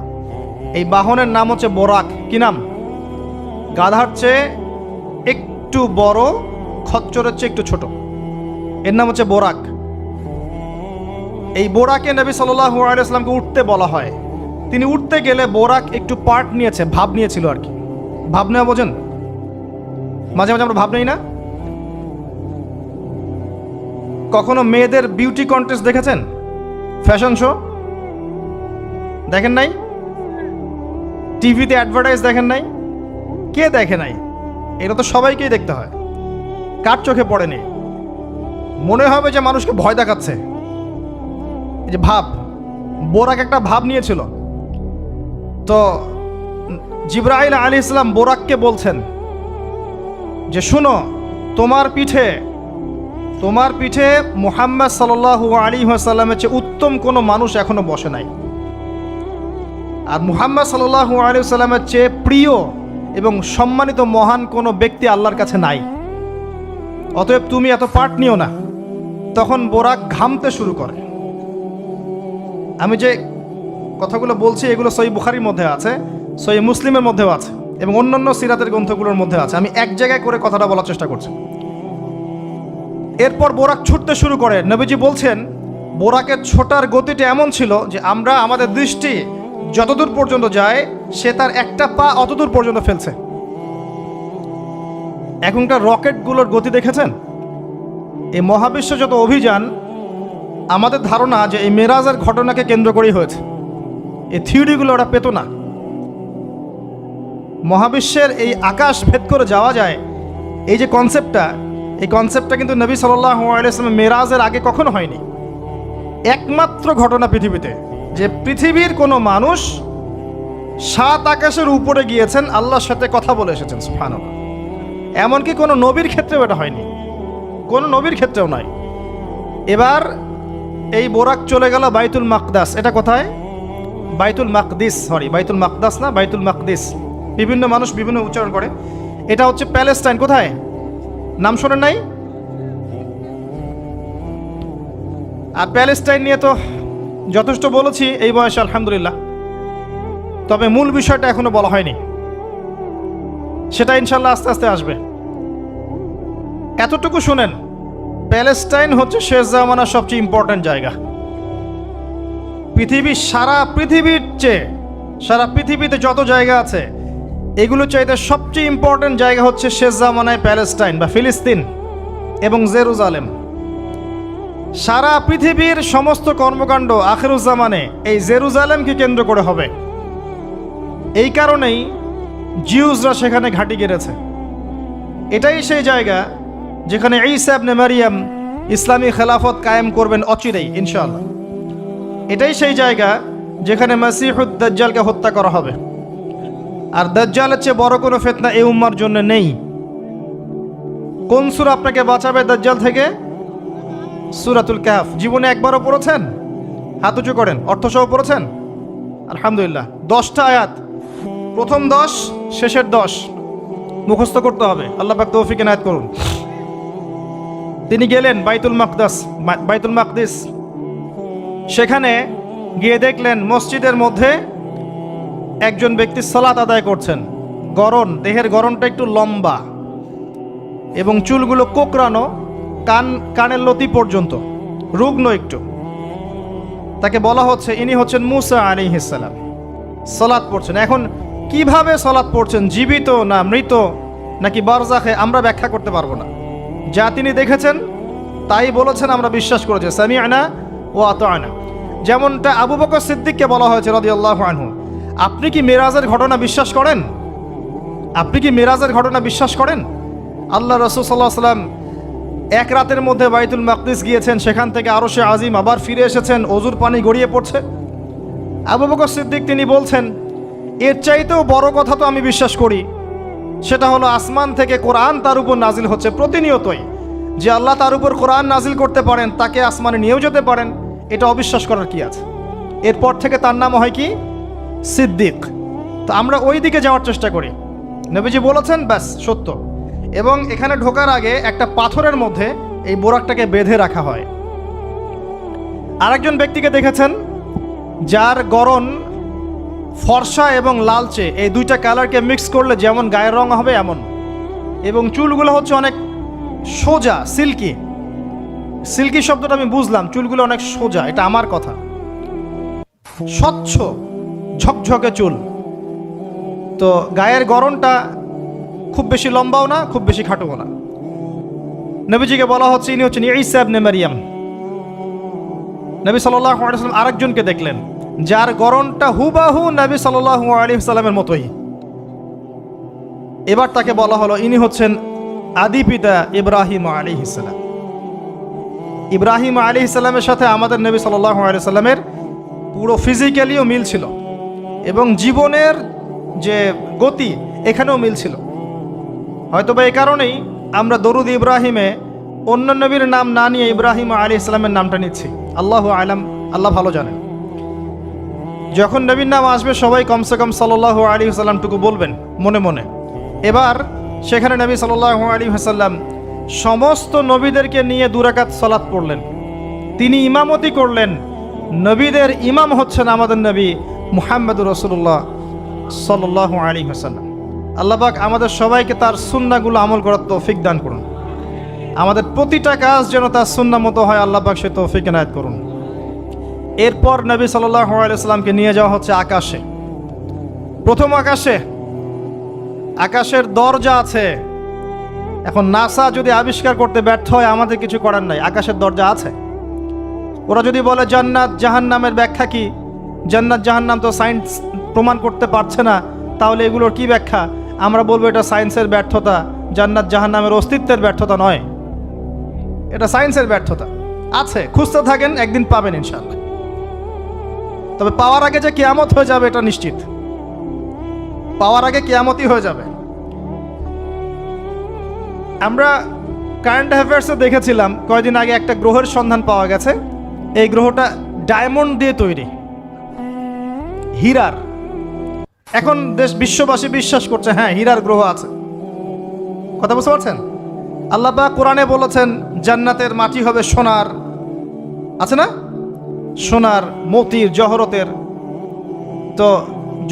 এই বাহনের নাম হচ্ছে বোরাক। কি নাম? গাধার চেয়ে একটু বড়, খচ্চরের চেয়ে একটু ছোট। এর নাম হচ্ছে বোরাক। এই বোরাকে নবী সাল্লাল্লাহু আলাইহি ওয়াসাল্লামকে উঠতে বলা হয়। তিনি উঠতে গেলে বোরাক একটু পার্ট নিয়েছে, ভাব নিয়েছিল আর কি। ভাব নেওয়া বোঝেন? মাঝে মাঝে আমরা ভাব নেই না? কখনো মেয়েদের বিউটি কন্টেস্ট দেখেছেন? ফ্যাশন শো দেখেন নাই? টিভিতে অ্যাডভার্টাইজ দেখেন নাই? কে দেখে নাই? এটা তো সবাইকেই দেখতে হয়। কার চোখে পড়েনি? মনে হবে যে মানুষকে ভয় দেখাচ্ছে। এই যে ভাব, বোরাক একটা ভাব নিয়েছিল। তো জিবরাইল আলাইহিস সালাম বোরাককে বলছেন যে শুনো, তোমার পিঠে মুহাম্মদ সাল্লাল্লাহু আলাইহি ওয়াসাল্লামের চেয়ে উত্তম কোনো মানুষ এখনো বসে নাই। আর মুহাম্মদ সাল্লাল্লাহু আলাইহি ওয়াসাল্লামের চেয়ে প্রিয় এবং সম্মানিত মহান কোনো ব্যক্তি আল্লাহর কাছে নাই। অতএব তুমি এত পার্ট নিও না। তখন বোরাক ঘামতে শুরু করে। আমি যে কথাগুলো বলছি এগুলো সহিহ বুখারীর মধ্যে আছে, সহিহ মুসলিমের মধ্যেও আছে এবং অন্যান্য সিরাতের গ্রন্থগুলোর মধ্যে আছে। আমি এক জায়গায় করে কথাটা বলার চেষ্টা করছি। এরপর বোরাক ছুটতে শুরু করে। নবীজি বলছেন, বোরাকের ছোটার গতিটা এমন ছিল যে আমরা আমাদের দৃষ্টি যতদূর পর্যন্ত যায়, সে তার একটা পা অতদূর পর্যন্ত ফেলছে। এখনকার রকেটগুলোর গতি দেখেছেন? এই মহাবিশ্ব যত অভিযান, আমাদের ধারণা যে এই মেরাজের ঘটনাকে কেন্দ্র করেই হয়েছে। এই থিওরিগুলো ওরা পেত না। মহাবিশ্বের এই আকাশ ভেদ করে যাওয়া যায়, এই যে কনসেপ্টটা, এই কনসেপ্টটা কিন্তু নবী সাল্লাল্লাহু আলাইহি ওয়াসাল্লাম মেরাজের আগে কখনো হয়নি। একমাত্র ঘটনা পৃথিবীতে যে পৃথিবীর কোনো মানুষ 7 আকাশের উপরে গিয়েছেন, আল্লাহর সাথে কথা বলে এসেছেন। সুবহানাল্লাহ। এমনকি কোনো নবীর ক্ষেত্রেও এটা হয়নি, কোনো নবীর ক্ষেত্রেও নয়। এবার এই বোরাক চলে গেল বাইতুল মাকদাস। এটা কোথায়? বাইতুল মাকদিস, বাইতুল মাকদাস না, বাইতুল মাকদিস। বিভিন্ন মানুষ বিভিন্ন উচ্চারণ করে। এটা হচ্ছে প্যালেস্টাইন। কোথায়? নাম শোনেন নাই? আর প্যালেস্টাইন নিয়ে তো যথেষ্ট বলেছি এই বয়সে, আলহামদুলিল্লাহ। তবে মূল বিষয়টা এখনো বলা হয়নি, সেটা ইনশাল্লাহ আস্তে আস্তে আসবে। এতটুকু শুনেন, প্যালেস্টাইন হচ্ছে শেষ জামানার সবচেয়ে ইম্পর্টেন্ট জায়গা। সারা পৃথিবীর চেয়ে, সারা পৃথিবীতে যত জায়গা আছে এগুলো চাইতে সবচেয়ে ইম্পর্টেন্ট জায়গা হচ্ছে শেষ জামানায় প্যালেস্টাইন বা ফিলিস্তিন এবং জেরুজালেম। সারা পৃথিবীর সমস্ত কর্মকাণ্ড আখিরুজ্জামানে এই জেরুজালেমকে কেন্দ্র করে হবে। এই কারণেই জিউসরা সেখানে ঘাঁটি গেড়েছে। এটাই সেই জায়গা যেখানে ঈসা ইবনে মারিয়াম ইসলামী খেলাফত কায়েম করবেন অচিরেই ইনশাআল্লাহ। এটাই সেই জায়গা যেখানে মাসিহুদ দাজ্জালকে হত্যা করা হবে। আর দাজ্জালের চেয়ে বড় কোনো ফিতনা এই উম্মার জন্য নেই। কোন সূরা আপনাকে বাঁচাবে দাজ্জাল থেকে? সূরাতুল কাহফ। জীবনে একবারও পড়েছেন? হাত উঁচু করেন। অর্থসহ পড়েছেন? আলহামদুলিল্লাহ। 10টা আয়াত, প্রথম 10, শেষের 10 মুখস্থ করতে হবে। আল্লাহ পাক তৌফিক এনায়েত করুন। তিনি গেলেন বাইতুল মাকদিস। সেখানে গিয়ে দেখলেন মসজিদের মধ্যে একজন ব্যক্তি সালাত আদায় করছেন। দেহের গড়নটা একটু লম্বা এবং চুলগুলো কোকড়ানো, কানের লতি পর্যন্ত, রুগ্ন একটু। তাকে বলা হচ্ছে ইনি হচ্ছেন মুসা আলাইহিস সালাম, সালাত পড়ছেন। এখন কিভাবে সালাত পড়ছেন, জীবিত না মৃত নাকি বারজাখে, আমরা ব্যাখ্যা করতে পারবো না। যা তিনি দেখেছেন তাই বলেছেন, আমরা বিশ্বাস করেছি। সামি'না ওয়া আতা'না। যেমনটা আবু বকর সিদ্দিককে বলা হয়েছে রাদিয়াল্লাহু আনহু, আপনি কি মেরাজের ঘটনা বিশ্বাস করেন? আপনি কি মেরাজের ঘটনা বিশ্বাস করেন? আল্লাহ রাসূল সাল্লাল্লাহু আলাইহি ওয়াসাল্লাম এক রাতের মধ্যে বাইতুল মাকদিস গিয়েছেন, সেখান থেকে আরশে আজিম, আবার ফিরে এসেছেন, অজুর পানি গড়িয়ে পড়ছে। আবু বকর সিদ্দিক তিনি বলছেন, এর চাইতেও বড় কথা তো আমি বিশ্বাস করি, সেটা হলো আসমান থেকে কোরআন তার উপর নাজিল হচ্ছে প্রতিনিয়তই। যে আল্লাহ তার উপর কোরআন নাজিল করতে পারেন, তাকে আসমানে নিয়েও যেতে পারেন, এটা অবিশ্বাস করার কি আছে? এরপর থেকে তার নাম হয় কি? সিদ্দিক। তো আমরা ওই দিকে যাওয়ার চেষ্টা করি। নবীজি বলেছেন, ব্যাস সত্য। এবং এখানে ঢোকার আগে একটা পাথরের মধ্যে এই বোরাকটাকে বেঁধে রাখা হয়। আরেকজন ব্যক্তিকে দেখেছেন যার গড়ন ফর্সা এবং লালচে, এই দুইটা কালারকে মিক্স করলে যেমন গায়ের রং হবে এমন, এবং চুলগুলো হচ্ছে অনেক সোজা, সিল্কি শব্দটা আমি বুঝলাম, চুলগুলো অনেক সোজা, এটা আমার কথা, স্বচ্ছ ঝকঝকে চুল। তো গায়ের গড়নটা খুব বেশি লম্বাও না, খুব বেশি খাটোও না। নবীজিকে বলা হচ্ছে ইনি হচ্ছেন ঈসা ইবনে মারিয়াম। নবী সাল্লাল্লাহু আলাইহি ওয়াসাল্লাম আরেকজনকে দেখলেন যার গড়নটা হুবাহু নবী সাল্লাল্লাহু আলাইহি ওয়াসাল্লামের মতোই। এবার তাকে বলা হলো ইনি হচ্ছেন আদি পিতা ইব্রাহিম আলাইহিস সালাম। ইব্রাহিম আলাইহিস সালামের সাথে আমাদের নবী সাল্লাল্লাহু আলাইহি ওয়াসাল্লামের পুরো ফিজিক্যালিও মিল ছিল এবং জীবনের যে গতি এখানেও মিল ছিল। হয়তো বা এই কারণেই আমরা দরুদ ইব্রাহিমে অন্য নবীর নাম না নিয়ে ইব্রাহিম আলাইহিস সালামের নামটা নিচ্ছি। আল্লাহু আলাম, আল্লাহ ভালো জানেন। যখন নবীর নাম আসবে সবাই কমসে কম সাল্লাল্লাহু আলাইহি ওয়াসাল্লামটুকু বলবেন মনে মনে। এবার সেখানে নবী সাল্লাল্লাহু আলাইহি ওয়াসাল্লাম সমস্ত নবীদেরকে নিয়ে 2 রাকাত সালাত পড়লেন। তিনি ইমামতি করলেন। নবীদের ইমাম হচ্ছেন আমাদের নবী মুহাম্মদুর রাসূলুল্লাহ সাল্লাল্লাহু আলাইহি ওয়াসাল্লাম। আল্লাহ পাক আমাদের সবাইকে তার সুন্নাহগুলো আমল করার তৌফিক দান করুন। আমাদের প্রতিটা কাজ যেন তার সুন্নাহ মতো হয়, আল্লাহ পাক সে তৌফিক এনায়েত করুন। এরপর নবী সাল্লাল্লাহু আলাইহি ওয়াসাল্লামকে নিয়ে যাওয়া হচ্ছে আকাশে। প্রথম আকাশের দরজা আছে, এখন নাসা যদি আবিষ্কার করতে ব্যর্থ হয়, আমাদের কিছু করার নাই, আকাশের দরজা আছে। ওরা যদি বলে জান্নাত জাহান্নামের ব্যাখ্যা কি, জান্নাত জাহান্নাম তো সায়েন্স প্রমাণ করতে পারছে না, তাহলে এগুলোর কি ব্যাখ্যা? আমরা বলবো এটা সায়েন্সের ব্যর্থতা, জান্নাত জাহান্নামের অস্তিত্বের ব্যর্থতা নয়, এটা সায়েন্সের ব্যর্থতা। আছে, খুঁজতে থাকেন, একদিন পাবেন ইনশাআল্লাহ। তবে পাওয়ার আগে যে কিয়ামত হয়ে যাবে এটা নিশ্চিত, পাওয়ার আগে কিয়ামতই হয়ে যাবে। আমরা কারেন্ট অ্যাফেয়ার্সে দেখেছিলাম কয়েকদিন আগে একটা গ্রহের সন্ধান পাওয়া গেছে। এই গ্রহটা ডায়মন্ড দিয়ে তৈরি, হীরার। এখন বিশ্ববাসী বিশ্বাস করছে হ্যাঁ হীরার গ্রহ আছে। কথা বুঝতে পারছেন? আল্লাহ পাক কোরআনে বলেছেন জান্নাতের মাটি হবে সোনার, আছে না, সোনার, মতির, জহরতের। তো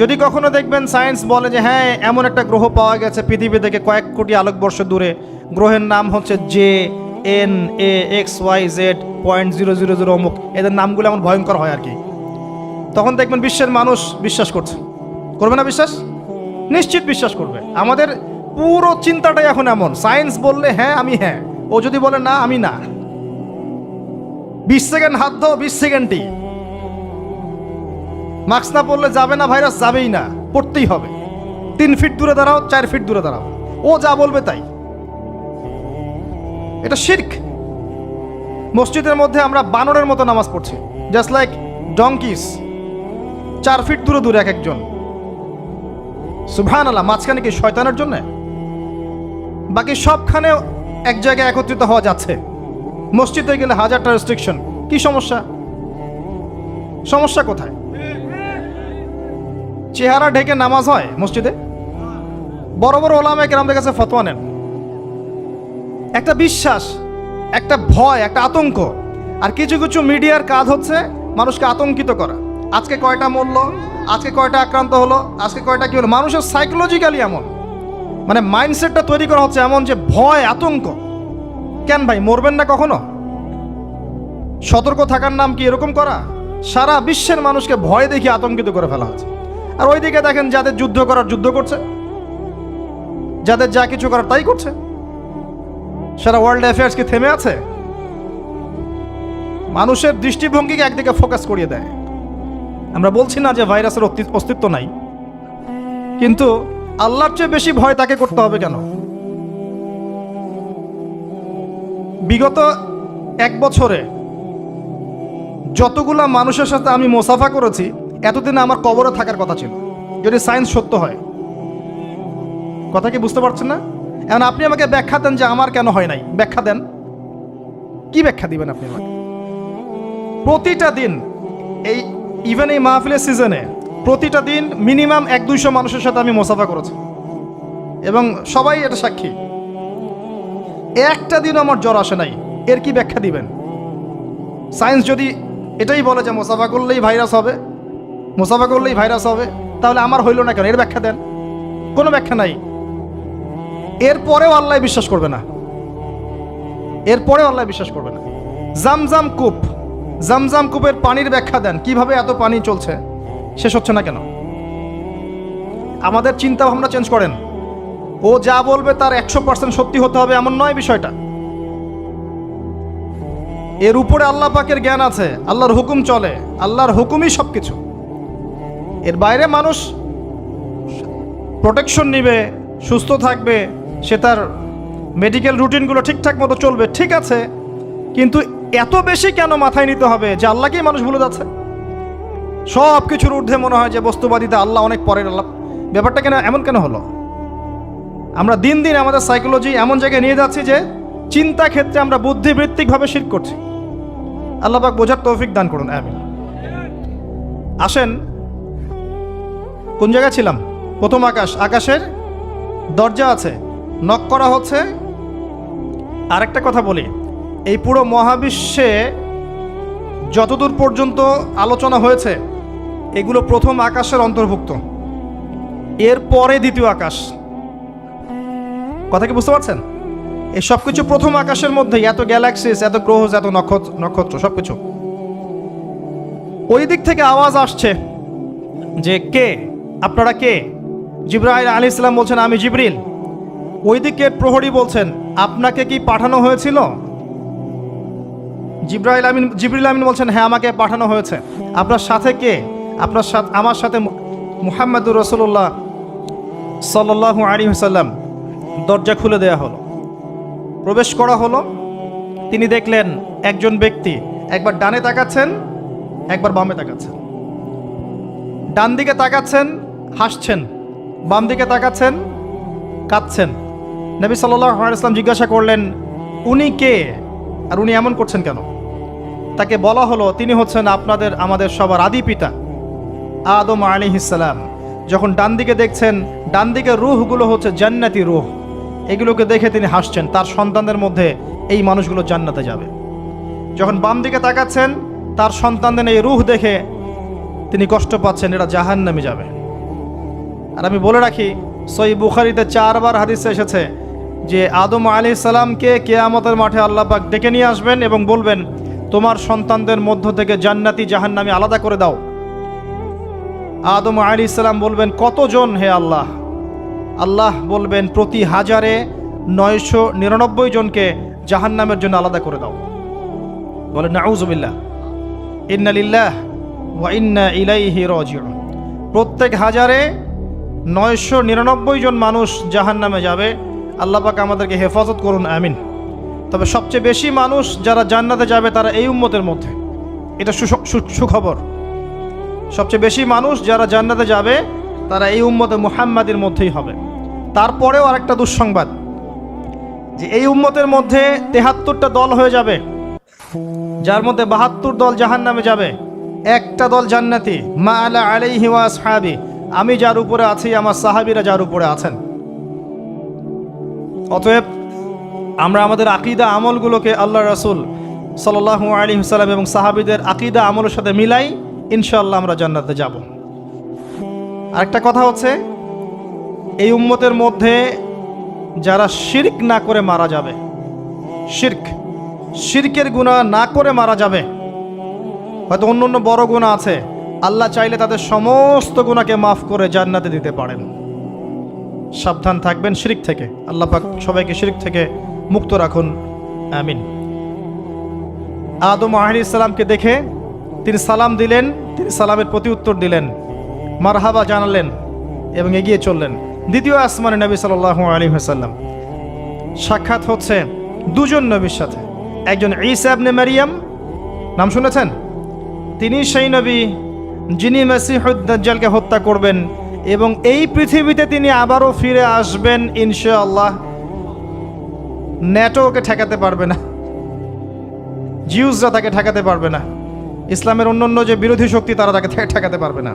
যদি কখনো দেখবেন সায়েন্স বলে যে হ্যাঁ এমন একটা গ্রহ পাওয়া গেছে পৃথিবী থেকে কয়েক কোটি আলোকবর্ষ দূরে, গ্রহের নাম হচ্ছে JNAXYZ.000 অমুক, এদের নামগুলো এমন ভয়ঙ্কর হয় আর কি, তখন দেখবেন বিশ্বের মানুষ বিশ্বাস করছে। করবে না বিশ্বাস? নিশ্চিত বিশ্বাস করবে। আমাদের পুরো চিন্তাটাই এখন এমন, সায়েন্স বললে হ্যাঁ আমি হ্যাঁ, ও যদি বলে না আমি না। 20 সেকেন্ড হাত দাও, 20 সেকেন্ডই। মাস্ক না পরলে যাবে না, ভাইরাস যাবেই না, পড়তেই হবে। 3 ফিট দূরে দাঁড়াও, 4 ফিট দূরে দাঁড়াও, ও যা বলবে তাই। এটা শিরক। মসজিদের মধ্যে আমরা বানরের মতো নামাজ পড়ছি, জাস্ট লাইক ডঙ্কিস, 4 ফিট দূরে দূরে এক একজন। সুবহানাল্লাহ, মাঝখানে কি শয়তানের জন্য? বাকি সবখানে এক জায়গায় একত্রিত হওয়া যাচ্ছে। মসজিদে গেলে হাজারটা রেস্ট্রিকশন, কি সমস্যা? সমস্যা কোথায়? চেহারা ঢেকে নামাজ হয় মসজিদে? বড় বড় ওলামায়ে কেরামদের কাছে ফতোয়া নেন। একটা বিশ্বাস, একটা ভয়, একটা আতঙ্ক। আর কিছু কিছু মিডিয়ার কাজ হচ্ছে মানুষকে আতঙ্কিত করা। আজকে কয়টা মরলো, আজকে কয়টা আক্রান্ত হলো, আজকে কয়টা কি হলো। মানুষের সাইকোলজিক্যালি এমন, মানে মাইন্ডসেটটা তৈরি করা হচ্ছে এমন যে ভয়, আতঙ্ক। কেন ভাই, মরবেন না কখনো? সতর্ক থাকার নাম কি এরকম করা? সারা বিশ্বের মানুষকে ভয় দেখিয়ে আতঙ্কিত করে ফেলা হচ্ছে। আর ওইদিকে দেখেন যাদের যুদ্ধ করার যুদ্ধ করছে, যাদের যা কিছু করার তাই করছে। সারা ওয়ার্ল্ড অ্যাফেয়ার্স কি থেমে আছে? মানুষের দৃষ্টিভঙ্গিকে একদিকে ফোকাস করিয়ে দেয়। আমরা বলছি না যে ভাইরাসের অস্তিত্ব নাই, কিন্তু আল্লাহর চেয়ে বেশি ভয় তাকে করতে হবে কেন? বিগত 1 বছরে যতগুলা মানুষের সাথে আমি মোসাফা করেছি, এতদিনে আমার কবরে থাকার কথা ছিল, যদি সায়েন্স সত্য হয়। কথা কি বুঝতে পারছেন না? এখন আপনি আমাকে ব্যাখ্যা দেন যে আমার কেন হয় নাই, ব্যাখ্যা দেন। কি ব্যাখ্যা দিবেন আপনি আমাকে? প্রতিটা দিন ইভেন এই মাহফিলের সিজনে প্রতিটা দিন মিনিমাম 100-200 মানুষের সাথে আমি মোসাফা করেছি, এবং সবাই এটা সাক্ষী। একটা দিন আমার জ্বর আসে নাই, এর কি ব্যাখ্যা দিবেন? সায়েন্স যদি এটাই বলে যে মোসাফা করলেই ভাইরাস হবে, মোসাফা করলেই ভাইরাস হবে, তাহলে আমার হইল না কেন? এর ব্যাখ্যা দেন। কোনো ব্যাখ্যা নাই। এরপরেও আল্লাহ বিশ্বাস করবে না, এরপরেও আল্লাহ বিশ্বাস করবে না। জামজাম কূপের পানির ব্যাখ্যা দেন, কিভাবে এত পানি চলছে, শেষ হচ্ছে না কেন? আমাদের চিন্তা ভাবনা চেঞ্জ করেন। ও যা বলবে তার 100% সত্যি হতে হবে এমন নয় বিষয়টা। এর উপরে আল্লাহ পাকের জ্ঞান আছে, আল্লাহর হুকুম চলে, আল্লাহর হুকুমই সবকিছু। এর বাইরে মানুষ প্রোটেকশন নিবে, সুস্থ থাকবে, সে তার মেডিকেল রুটিনগুলো ঠিকঠাক মতো চলবে, ঠিক আছে, কিন্তু এত বেশি কেন মাথায় নিতে হবে যে আল্লাহকেই মানুষ ভুলে যাচ্ছে? সব কিছুর ঊর্ধ্বে মনে হয় যে বস্তুবাদিতে আল্লাহ অনেক পরের। আল্লাহ ব্যাপারটা কেন এমন কেন হলো? আমরা দিন দিন আমাদের সাইকোলজি এমন জায়গায় নিয়ে যাচ্ছি যে চিন্তা ক্ষেত্রে আমরা বুদ্ধিবৃত্তিকভাবে শিরক করছি। আল্লাহ পাক বোঝার তৌফিক দান করুন, আমিন। আসেন, কোন জায়গায় ছিলাম? প্রথম আকাশ, আকাশের দরজা আছে, নক করা হচ্ছে। আরেকটা কথা বলি, এই পুরো মহাবিশ্বে যতদূর পর্যন্ত আলোচনা হয়েছে এগুলো প্রথম আকাশের অন্তর্ভুক্ত, এরপরে দ্বিতীয় আকাশ। কথা কি বুঝতে পারছেন? এই সব কিছু প্রথম আকাশের মধ্যেই, এত গ্যালাক্সিস, এত গ্রহ, এত নক্ষত্র সবকিছু। ওই দিক থেকে আওয়াজ আসছে যে কে আপনারা, কে? জিবরাইল আলাইহিস সালাম বলছেন আমি জিবরিল। ওই দিকের প্রহরী বলছেন, আপনাকে কি পাঠানো হয়েছিল? জিবরিল আমিন বলছেন, হ্যাঁ আমাকে পাঠানো হয়েছে। আপনার সাথে কে? আপনার সাথে, আমার সাথে মুহাম্মদুর রাসূলুল্লাহ সাল্লাল্লাহু আলাইহি ওয়াসাল্লাম। দরজা খুলে দেয়া হলো, প্রবেশ করা হলো। তিনি দেখলেন একজন ব্যক্তি একবার ডানে তাকাচ্ছেন, একবার বামে তাকাচ্ছেন। ডান দিকে তাকাচ্ছেন, হাসছেন, বাম দিকে তাকাচ্ছেন, কাঁদছেন। নবী সাল্লাল্লাহু আলাইহি ওয়াসাল্লাম জিজ্ঞাসা করলেন, উনি কে আর উনি এমন করছেন কেন? তাকে বলা হলো, তিনি হচ্ছেন আমাদের সবার আদি পিতা আদম আলাইহিস সালাম। যখন ডান দিকে দেখছেন, ডান দিকে রূহগুলো হচ্ছে জান্নাতি রূহ। এগুলোকে দেখে তিনি হাসছেন, তার সন্তানদের মধ্যে এই মানুষগুলো জান্নাতে যাবে। যখন বাম দিকে তাকাচ্ছেন, তার সন্তানদের এই রূহ দেখে তিনি কষ্ট পাচ্ছেন, এরা জাহান্নামে যাবে। আর আমি বলে রাখি, সহিহ বুখারীতে 4 বার হাদিসে এসেছে যে আদম আলাইহিস সালামকে কিয়ামতের মাঠে আল্লাহ পাক ডেকে নিয়ে আসবেন এবং বলবেন, তোমার সন্তানদের মধ্য থেকে জান্নাতি জাহান্নামী আলাদা করে দাও। আদম আলাইহিস সালাম বলবেন, কতজন হে আল্লাহ? আল্লাহ বলবেন, প্রতি 1000-এ 999 জনকে জাহান্নামের জন্য আলাদা করে দাও। বলে নাউযুবিল্লাহ, ইন্না লিল্লাহ ওয়া ইন্না ইলাইহি রাজিউন। প্রত্যেক 1000-এ 999 জন মানুষ জাহান্নামে যাবে। আল্লাহ পাক আমাদেরকে হেফাজত করুন, আমিন। তবে সবচেয়ে বেশি মানুষ যারা জান্নাতে যাবে তারা এই উম্মতের মধ্যে, এটা সুখবর। সবচেয়ে বেশি মানুষ যারা জান্নাতে যাবে তারা এই উম্মতে মুহাম্মাদের মধ্যেই হবে। তারপরেও আরেকটা দুঃসংবাদ, যে এই উম্মতের মধ্যে 73টা দল হয়ে যাবে, যার মধ্যে 72 দল জাহান্নামে যাবে, একটা দল জান্নাতি। মা আলা আলাইহি ওয়া আসহাবি, আমি যার উপরে আছি, আমার সাহাবীরা যার উপরে আছেন। অতএব আমরা আমাদের আকীদা আমলগুলোকে আল্লাহ রাসূল সাল্লাল্লাহু আলাইহি ওয়াসাল্লাম এবং সাহাবীদের আকীদা আমলের সাথে মিলাই, ইনশাআল্লাহ আমরা জান্নাতে যাব। আরেকটা কথা হচ্ছে, এই উম্মতের মধ্যে যারা শিরক না করে মারা যাবে, শিরকের গুনাহ না করে মারা যাবে, হয়তো অন্য বড় গুনাহ আছে, আল্লাহ চাইলে তাদের সমস্ত গুনাহকে মাফ করে জান্নাতে দিতে পারেন। সাবধান থাকবেন শিরক থেকে। আল্লাহ পাক সবাইকে শিরক থেকে মুক্ত রাখুন, আমিন। আদম আলাইহিস সালামকে দেখে তিনি সালাম দিলেন, তিনি সালামের প্রতি উত্তর দিলেন, মারহাবা জানালেন এবং এগিয়ে চললেন। দ্বিতীয় আসমানে নবী সাল্লাল্লাহু আলাইহি ওয়াসাল্লাম সাক্ষাৎ হচ্ছে দুজন নবীর সাথে। একজন ঈসা ইবনে মারইয়াম, নাম শুনেছেন? তিনি সেই নবী যিনি মসিহুদ দাজ্জালকে হত্যা করবেন এবং এই পৃথিবীতে তিনি আবারও ফিরে আসবেন ইনশাআল্লাহ। ন্যাটো ওকে ঠেকাতে পারবে না, জিউসরা তাকে ঠেকাতে পারবে না, ইসলামের অন্যান্য যে বিরোধী শক্তি তারা তাকে ঠেকাতে পারবে না।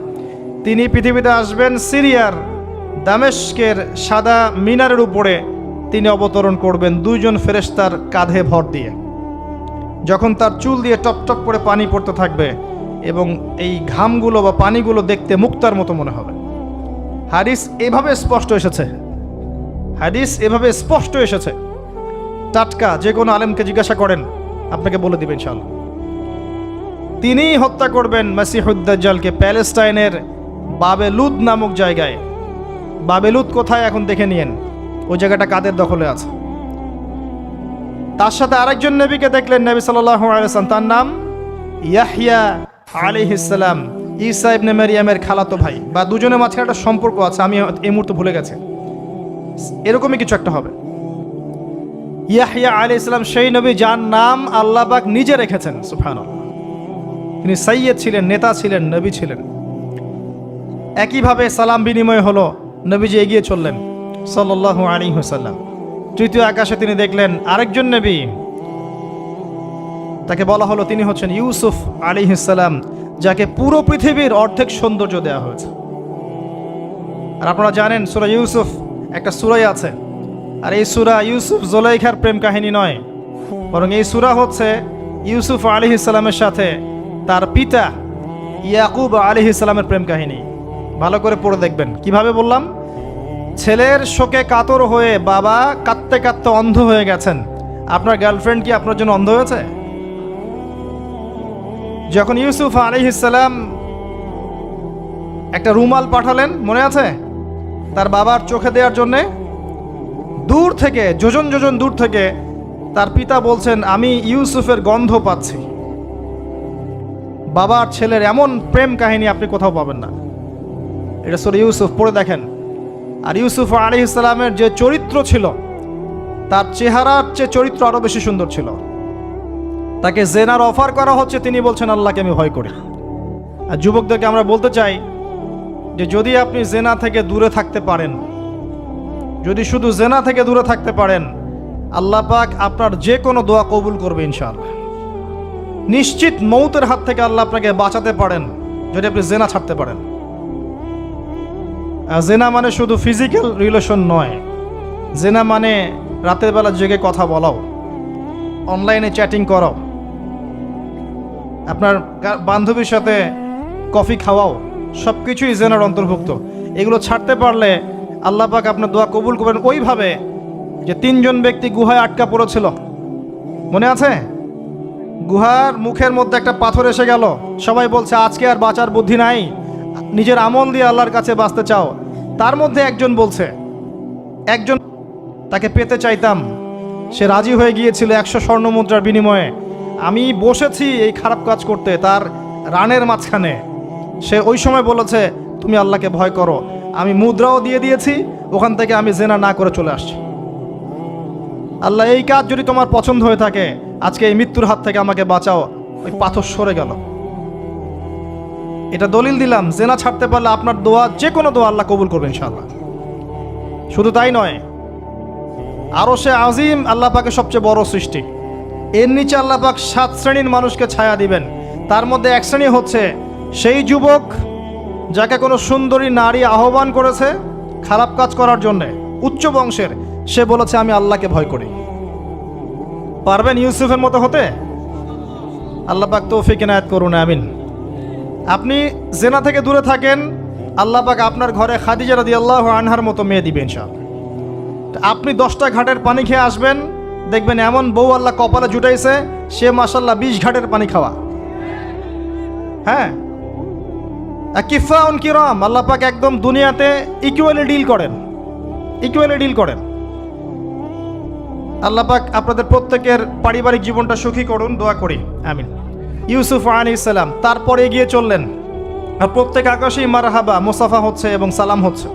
তিনি পৃথিবীতে আসবেন, সিরিয়ার দামেস্কের সাদা মিনারের উপরে তিনি অবতরণ করবেন 2 জন ফেরেশতার কাঁধে ভর দিয়ে। যখন তার চুল দিয়ে টপ টপ করে পানি পড়তে থাকবে এবং এই ঘামগুলো বা পানিগুলো দেখতে মুক্তার মতো মনে হবে। হাদিস এভাবে স্পষ্ট এসেছে, টাটকা। যে কোনো আলেমকে জিজ্ঞাসা করেন, আপনাকে বলে দিবেন ইনশাআল্লাহ। তিনি হত্যা করবেন মসিহুদ দাজ্জালকে প্যালেস্টাইনের বাবেলুদ নামক জায়গায়। বাবেলুদ কোথায় এখন দেখে নিয়েন, ওই জায়গাটা কাদের দখলে আছে। তার সাথে আরেকজন নবীকে দেখলেন, নবী সাল্লাল্লাহু আলাইহি ওয়াসাল্লাম, তার নাম ইয়াহইয়া আলাইহিস সালাম, ঈসা ইবনে মারইয়ামের খালাতো ভাই, বা দুজনের মাঝখানে একটা সম্পর্ক আছে, আমি এই মুহূর্তে ভুলে গেছি, এরকমই কিছু একটা হবে। ইয়াহইয়া আলাইহিস সালাম সেই নবী যার নাম আল্লাহ পাক নিজে রেখেছেন, সুবহানাল্লাহ। তিনি সাইয়্যেদ ছিলেন, নেতা ছিলেন, নবী ছিলেন। একইভাবে সালাম বিনিময় হলো, নবীজি এগিয়ে চললেন সাল্লাল্লাহু আলাইহি ওয়াসাল্লাম। তৃতীয় আকাশে তিনি দেখলেন আরেকজন নবী, তাকে বলা হলো তিনি হচ্ছেন ইউসুফ আলাইহিস সালাম, যাকে পুরো পৃথিবীর অর্ধেক সৌন্দর্য দেওয়া হয়েছে। আর আপনারা জানেন সূরা ইউসুফ একটা সূরাই আছে, আর এই সূরা ইউসুফ জুলাইখার প্রেম কাহিনী নয়, বরং এই সূরা হচ্ছে ইউসুফ আলাইহিস সালামের সাথে তার পিতা ইয়াকুব আলাইহিস সালামের প্রেম কাহিনী। ভালো করে পড়ে দেখবেন। কিভাবে বললাম? ছেলের শোকে কাতর হয়ে বাবা কাঁদতে কাঁদতে অন্ধ হয়ে গেছেন। আপনার গার্লফ্রেন্ড কি আপনার জন্য অন্ধ হয়েছে? যখন ইউসুফ আলাইহিস সালাম একটা রুমাল পাঠালেন, মনে আছে, তার বাবার চোখে দেওয়ার জন্যে, দূর থেকে যোজন যোজন দূর থেকে তার পিতা বলছেন, আমি ইউসুফের গন্ধ পাচ্ছি। বাবা আর ছেলের এমন প্রেম কাহিনী আপনি কোথাও পাবেন না। এটা সূরা ইউসুফ, পড়ে দেখেন। আর ইউসুফ আলাইহিস সালামের যে চরিত্র ছিল, তার চেহারার চেয়ে চরিত্র আরো বেশি সুন্দর ছিল। তাকে জেনার অফার করা হচ্ছে, তিনি বলছেন আল্লাহকে আমি ভয় করি। আর যুবকদেরকে আমরা বলতে চাই যে যদি আপনি জেনা থেকে দূরে থাকতে পারেন, যদি শুধু জেনা থেকে দূরে থাকতে পারেন, আল্লাহ পাক আপনার যে কোনো দোয়া কবুল করবে ইনশাআল্লাহ। নিশ্চিত মৌতের হাত থেকে আল্লাহ আপনাকে বাঁচাতে পারেন যদি আপনি জেনা ছাড়তে পারেন। জেনা মানে শুধু ফিজিক্যাল রিলেশন নয়, জেনা মানে রাতের বেলা জেগে কথা বলাও, অনলাইনে চ্যাটিং করাও, আপনার বান্ধবীর সাথে কফি খাওয়াও, সব কিছুই জেনার অন্তর্ভুক্ত। এগুলো ছাড়তে পারলে আল্লাহ পাক আপনার দোয়া কবুল করবেন। ওইভাবে যে 3 জন ব্যক্তি গুহায় আটকা পড়েছিল, মনে আছে? গুহার মুখের মধ্যে একটা পাথর এসে গেল, সবাই বলছে আজকে আর বাঁচার বুদ্ধি নাই, নিজের আমল দিয়ে আল্লাহর কাছে বাঁচতে চাও। তার মধ্যে একজন বলছে, একজন তাকে পেতে চাইতাম, সে রাজি হয়ে গিয়েছিল 100 স্বর্ণ মুদ্রার বিনিময়ে। আমি বসেছি এই খারাপ কাজ করতে তার রানের মাঝখানে, সে ওই সময় বলেছে তুমি আল্লাহকে ভয় করো। আমি মুদ্রাও দিয়ে দিয়েছি, ওখান থেকে আমি জেনা না করে চলে আসছি। আল্লাহ, এই কাজ যদি তোমার পছন্দ হয়ে থাকে, আজকে এই মৃত্যুর হাত থেকে আমাকে বাঁচাও। ওই পাথর সরে গেল। এটা দলিল দিলাম, জেনা ছাড়তে পারলে আপনার দোয়া, যে কোনো দোয়া আল্লাহ কবুল করবে ইনশাআল্লাহ। শুধু তাই নয়, আরশে আজিম আল্লাহ পাকের সবচেয়ে বড় সৃষ্টি, এর নিচে আল্লাহ পাক 7 শ্রেণীর মানুষকে ছায়া দিবেন। তার মধ্যে এক শ্রেণী হচ্ছে সেই যুবক যাকে কোনো সুন্দরী নারী আহ্বান করেছে খারাপ কাজ করার জন্যে, উচ্চ বংশের, সে বলেছে আমি আল্লাহকে ভয় করি। পারবেন ইউসুফের মতো হতে? আল্লাহ পাক তৌফিক ইনায়াত করুন, আমিন। আপনি জেনা থেকে দূরে থাকেন, আল্লাহ পাক আপনার ঘরে খাদিজা রাদিয়াল্লাহু আনহার মতো মেয়ে দিবেন ইনশাআল্লাহ। আপনি 10টা ঘাটের পানি খেয়ে আসবেন, দেখবেন এমন বউ আল্লাহ কপালে জুটাইছে, সে মাশাআল্লাহ 20 ঘাটের পানি খাওয়া। হ্যাঁ, কিফাউন কিরাম, আল্লাহ পাক একদম দুনিয়াতে ইকুয়ালি ডিল করেন, ইকুয়ালি ডিল করেন। আল্লাহ পাক আপনাদের প্রত্যেকের পারিবারিক জীবনটা সুখী করুন, দোয়া করি, আমিন। ইউসুফ আলাইহিস সালাম তারপরে এগিয়ে চললেন, আর প্রত্যেক আকাশেই মারহাবা মুসাফা হচ্ছে এবং সালাম হচ্ছে।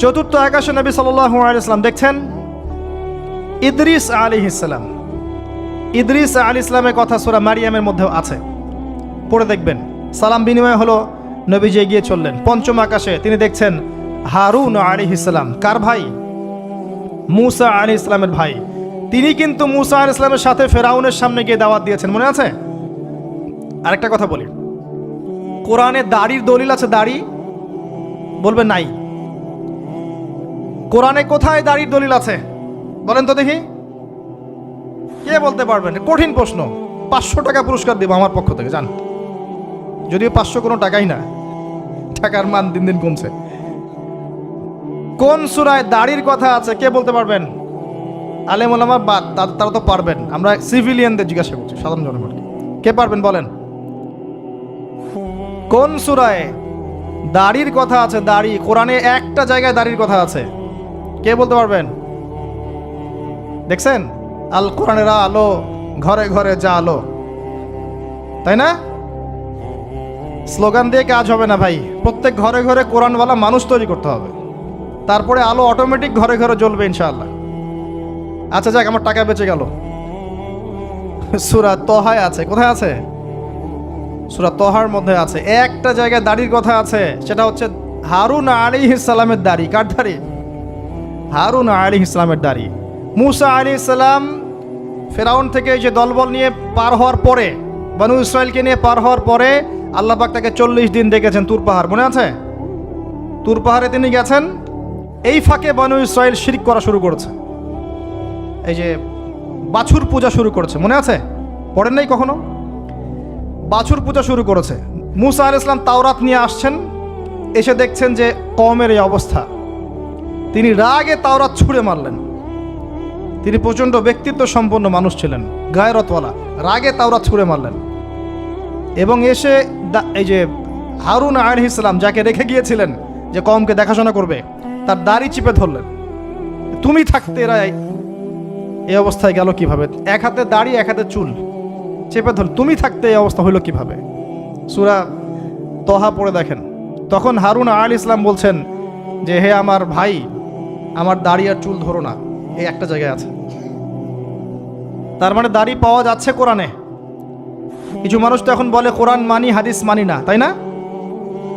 4র্থ আকাশে নবী সাল্লাল্লাহু আলাইহি ওয়াসাল্লাম দেখছেন ইদ্রিস আলাইহিস সালাম। ইদ্রিস আলাইহিস সালামের কথা সূরা মারিয়ামের মধ্যেও আছে, পড়ে দেখবেন। সালাম বিনিময় হলো, নবীজি এগিয়ে চললেন। 5ম আকাশে তিনি দেখছেন হারুন আলাইহিস সালাম। কার ভাই? মূসা আলাইহিস সালামের ভাই। তিনি কিন্তু মূসা আলাইহিস সালামের সাথে ফেরাউনের সামনে গিয়ে দাওয়াত দিয়েছেন, মনে আছে? আরেকটা কথা বলি, কোরআনে দাড়ির দলিল আছে? দাড়ি বলবেন নাই। কোরআনে কোথায় দাড়ির দলিল আছে বলেন তো দেখি, কে বলতে পারবেন? কঠিন প্রশ্ন। 500 টাকা পুরস্কার দেব আমার পক্ষ থেকে, জান। যদিও 500 কোনো টাকাই না, টাকার মান দিন দিন কমছে। কোন সূরায় দাড়ির কথা আছে কে বলতে পারবেন? আলেম ওলামা বাদ, তারা তো পারবেন। আমরা সিভিলিয়ানদের জিজ্ঞাসা করছি, সাধারণ জনগণকে। কে পারবেন বলেন? কোন সূরায় দাড়ির কথা আছে? দাড়ি কোরআনে একটা জায়গায় দাড়ির কথা আছে, কে বলতে পারবেন? দেখছেন, আল কোরআনের আলো ঘরে ঘরে যা আলো, তাই না? স্লোগান দিয়ে কাজ হবে না ভাই, প্রত্যেক ঘরে ঘরে কোরআনওয়ালা মানুষ তৈরি করতে হবে, তারপরে আলো অটোমেটিক ঘরে ঘরে জ্বলবে ইনশাআল্লাহ। আচ্ছা যাক, আমার টাকা বেঁচে গেল। সূরা তহায় আছে। কোথায় আছে? সূরা তহার মধ্যে আছে। একটা জায়গায় দাড়ির কথা আছে, সেটা হচ্ছে হারুন আলাইহিস সালামের দাড়ি। কার দাড়ি? হারুন আলাইহিস সালামের দাড়ি। মূসা আলাইহিস সালাম ফেরাউন থেকে যে দলবল নিয়ে পার হওয়ার পরে, বনু ইসরায়েলকে নিয়ে পার হওয়ার পরে আল্লাহ পাক তাকে 40 দিন দেখেছেন তুর পাহাড়, মনে আছে? তুর পাহাড়ে তিনি গেছেন। এই ফাঁকে বনু ইসরায়েল শিরক করা শুরু করেছে, এই যে বাছুর পূজা শুরু করেছে, মনে আছে? পড়েন নাই কখনো? বাছুর পূজা শুরু করেছে। মূসা আলাইহিস সালাম তাওরাত নিয়ে আসছেন, এসে দেখছেন যে কওমের এই অবস্থা। তিনি রাগে তাওরাত ছুঁড়ে মারলেন। তিনি প্রচণ্ড ব্যক্তিত্ব সম্পন্ন মানুষ ছিলেন, গায়রতওয়ালা। রাগে তাওরাত ছুঁড়ে মারলেন এবং এসে এই যে হারুন আলাইহিস সালাম যাকে রেখে গিয়েছিলেন যে কওমকে দেখাশোনা করবে, তার দাড়ি চিপে ধরলেন। তুমি থাকতে এরা এই অবস্থায় গেল কিভাবে? এক হাতে দাড়ি, এক হাতে চুল চেপে ধর, তুমি থাকতে এই অবস্থা হইল কিভাবে? সূরা তহা পড়ে দেখেন। তখন হারুন আলাইহিস সালাম বলছেন যে, হে আমার ভাই, আমার দাড়ি আর চুল ধরো না, এই একটা জায়গায় আছে। তার মানে দাড়ি পাওয়া যাচ্ছে কোরআনে। কিছু মানুষ তো এখন বলে কোরআন মানি, হাদিস মানি না, তাই না?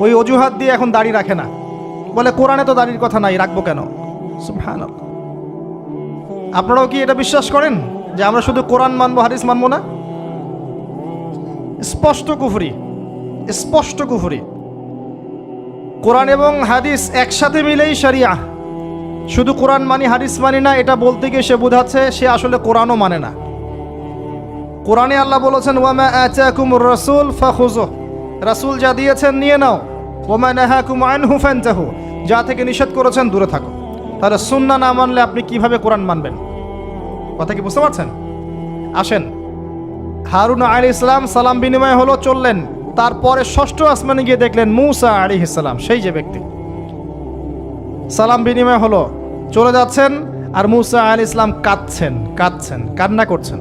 ওই অজুহাত দিয়ে এখন দাড়ি রাখে না, বলে কোরআনে তো দাড়ির কথা নাই, রাখবো কেন? সুবহানাল্লাহ। আপনারাও কি এটা বিশ্বাস করেন যে আমরা শুধু কোরআন মানবো, হাদিস মানবো না? স্পষ্ট কুফরি, স্পষ্ট কুফরি। কোরআন এবং হাদিস একসাথে মিলেই শরিয়া। শুধু কোরআন মানি, হাদিস মানি না, এটা বলতে গিয়ে সে বোঝাচ্ছে সে আসলে কোরআনও মানে না। কোরআনে আল্লাহ বলেছেন, ওয়ামা আতাকুমুর রাসূল ফাখুযুহু, রাসূল যা দিয়েছেন নিয়ে নাও। ওয়ামা নাহাকুম আনহু ফানতাহু, যা থেকে নিষেধ করেছেন দূরে থাকো। তাহলে সুন্নাহ না মানলে আপনি কিভাবে কোরআন মানবেন? কথা কি বুঝতে পারছেন? আসেন, হারুন আলাইহিস সালাম সালাম বিনিময় হলো, চললেন। তারপরে ষষ্ঠ আসমানে গিয়ে দেখলেন মূসা আলাইহিস সালাম, সেই যে ব্যক্তি। সালাম বিনিময় হলো, চলে যাচ্ছেন, আর মূসা আলাইহিস সালাম কাঁদছেন, কান্না করছেন।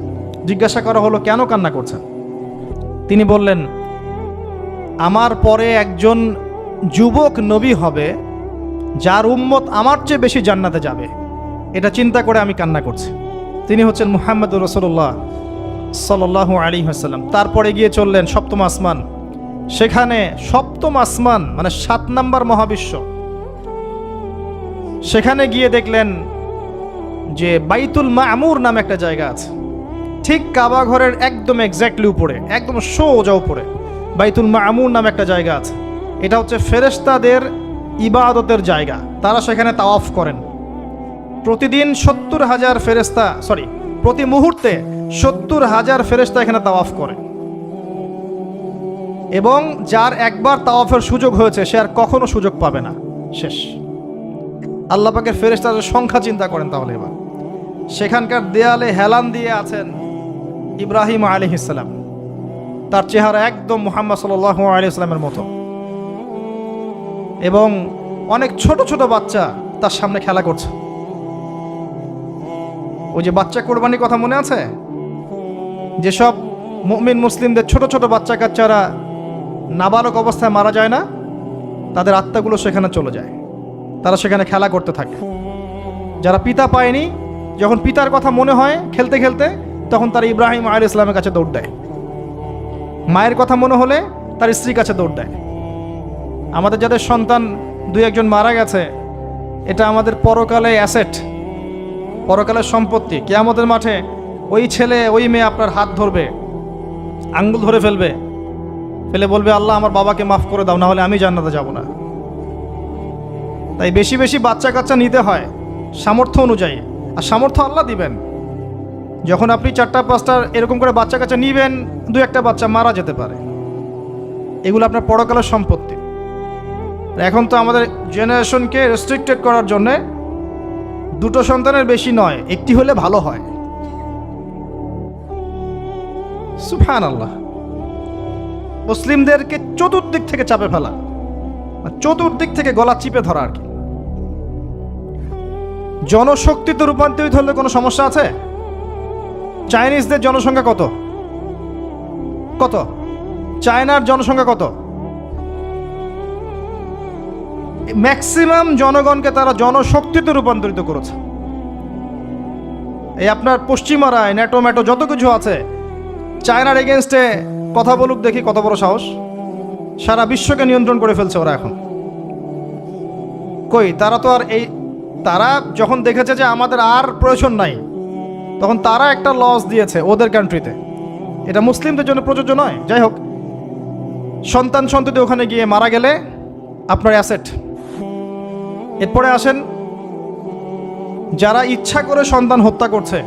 জিজ্ঞাসা করা হলো, কেন কান্না করছেন? তিনি বললেন, আমার পরে একজন যুবক নবী হবে যার উম্মত আমার চেয়ে বেশি জান্নাতে যাবে, এটা চিন্তা করে আমি কান্না করছি। তিনি হচ্ছেন মুহাম্মদুর রাসূলুল্লাহ সাল্লাল্লাহু আলাইহি ওয়াসাল্লাম। তারপরে গিয়ে চললেন সপ্তম আসমান। সেখানে সপ্তম আসমান মানে 7 নম্বর মহাবিশ্ব। সেখানে গিয়ে দেখলেন যে বাইতুল মামুর নামে একটা জায়গা আছে, ঠিক কাবা ঘরের একদম এক্স্যাক্টলি উপরে, একদম সোজা উপরে বাইতুল মামুর নামে একটা জায়গা আছে। এটা হচ্ছে ফেরেশতাদের ইবাদতের জায়গা, তারা সেখানে তাওয়াফ করেন। প্রতিদিন 70,000 ফেরেশতা, প্রতি মুহূর্তে 70,000 ফেরেশতা এখানে তাওয়াফ করে। এবং যার একবার তাওয়াফের সুযোগ হয়েছে সে আর কখনো সুযোগ পাবে না, শেষ। আল্লাহ পাকের ফেরেশতাদের সংখ্যা চিন্তা করেন তাহলে এবার। সেখানকার দেয়ালে হেলান দিয়ে আছেন ইব্রাহিম আলাইহিস সালাম, তার চেহারা একদম মুহাম্মদ সাল্লাল্লাহু আলাইহি ওয়াসাল্লামের মতো। এবং অনেক ছোট ছোট বাচ্চা তার সামনে খেলা করছে। ওই যে বাচ্চা কোরবানির কথা মনে আছে? যেসব মুমিন মুসলিমদের ছোট ছোট বাচ্চা কাচ্চারা নাবালক অবস্থায় মারা যায় না, তাদের আত্মাগুলো সেখানে চলে যায়, তারা সেখানে খেলা করতে থাকে। যারা পিতা পায়নি, যখন পিতার কথা মনে হয় খেলতে খেলতে, তখন তারা ইব্রাহিম আলাইহিস সালামের কাছে দৌড় দেয়। মায়ের কথা মনে হলে তার স্ত্রীর কাছে দৌড় দেয়। আমাদের যাদের সন্তান 2-1জন মারা গেছে, এটা আমাদের পরকালে অ্যাসেট, পরকালের সম্পত্তি। কিয়ামতের মাঠে ওই ছেলে ওই মেয়ে আপনার হাত ধরবে, আঙ্গুল ধরে ফেলে বলবে, আল্লাহ আমার বাবাকে মাফ করে দাও, না হলে আমি জান্নাতে যাব না। তাই বেশি বেশি বাচ্চা কাচ্চা নিতে হয় সামর্থ্য অনুযায়ী, আর সামর্থ্য আল্লাহ দিবেন। যখন আপনি 4টা-5টা এরকম করে বাচ্চা কাচ্চা নিবেন, 2-1টা বাচ্চা মারা যেতে পারে, এগুলো আপনার পরকালের সম্পত্তি। এখন তো আমাদের জেনারেশনকে রেস্ট্রিক্টেড করার জন্যে 2টো সন্তানের বেশি নয়, একটি হলে ভালো হয়। সুবহানাল্লাহ। মুসলিমদেরকে চতুর্দিক থেকে চাপে ফেলা, চতুর্দিক থেকে গলা চিপে ধরা আর কি। জনশক্তিতে রূপান্তরিত হলে কোনো সমস্যা আছে? চাইনিজদের জনসংখ্যা কত? চায়নার জনসংখ্যা কত? ম্যাক্সিমাম জনগণকে তারা জনশক্তিতে রূপান্তরিত করেছে। এই আপনার পশ্চিমারায় ন্যাটো যত কিছু আছে, চায়নার এগেনস্টে কথা বলুক দেখি, কত বড় সাহস। সারা বিশ্বকে নিয়ন্ত্রণ করে ফেলছে ওরা এখন। কই, তারা তো আর তারা যখন দেখেছে যে আমাদের আর প্রয়োজন নাই, তখন তারা একটা লস দিয়েছে ওদের কান্ট্রিতে। এটা মুসলিমদের জন্য প্রযোজ্য নয়। যাই হোক, সন্তান সন্ততি ওখানে গিয়ে মারা গেলে আপনার অ্যাসেট। এরপরে আসেন যারা ইচ্ছা করে সন্তান হত্যা করছে,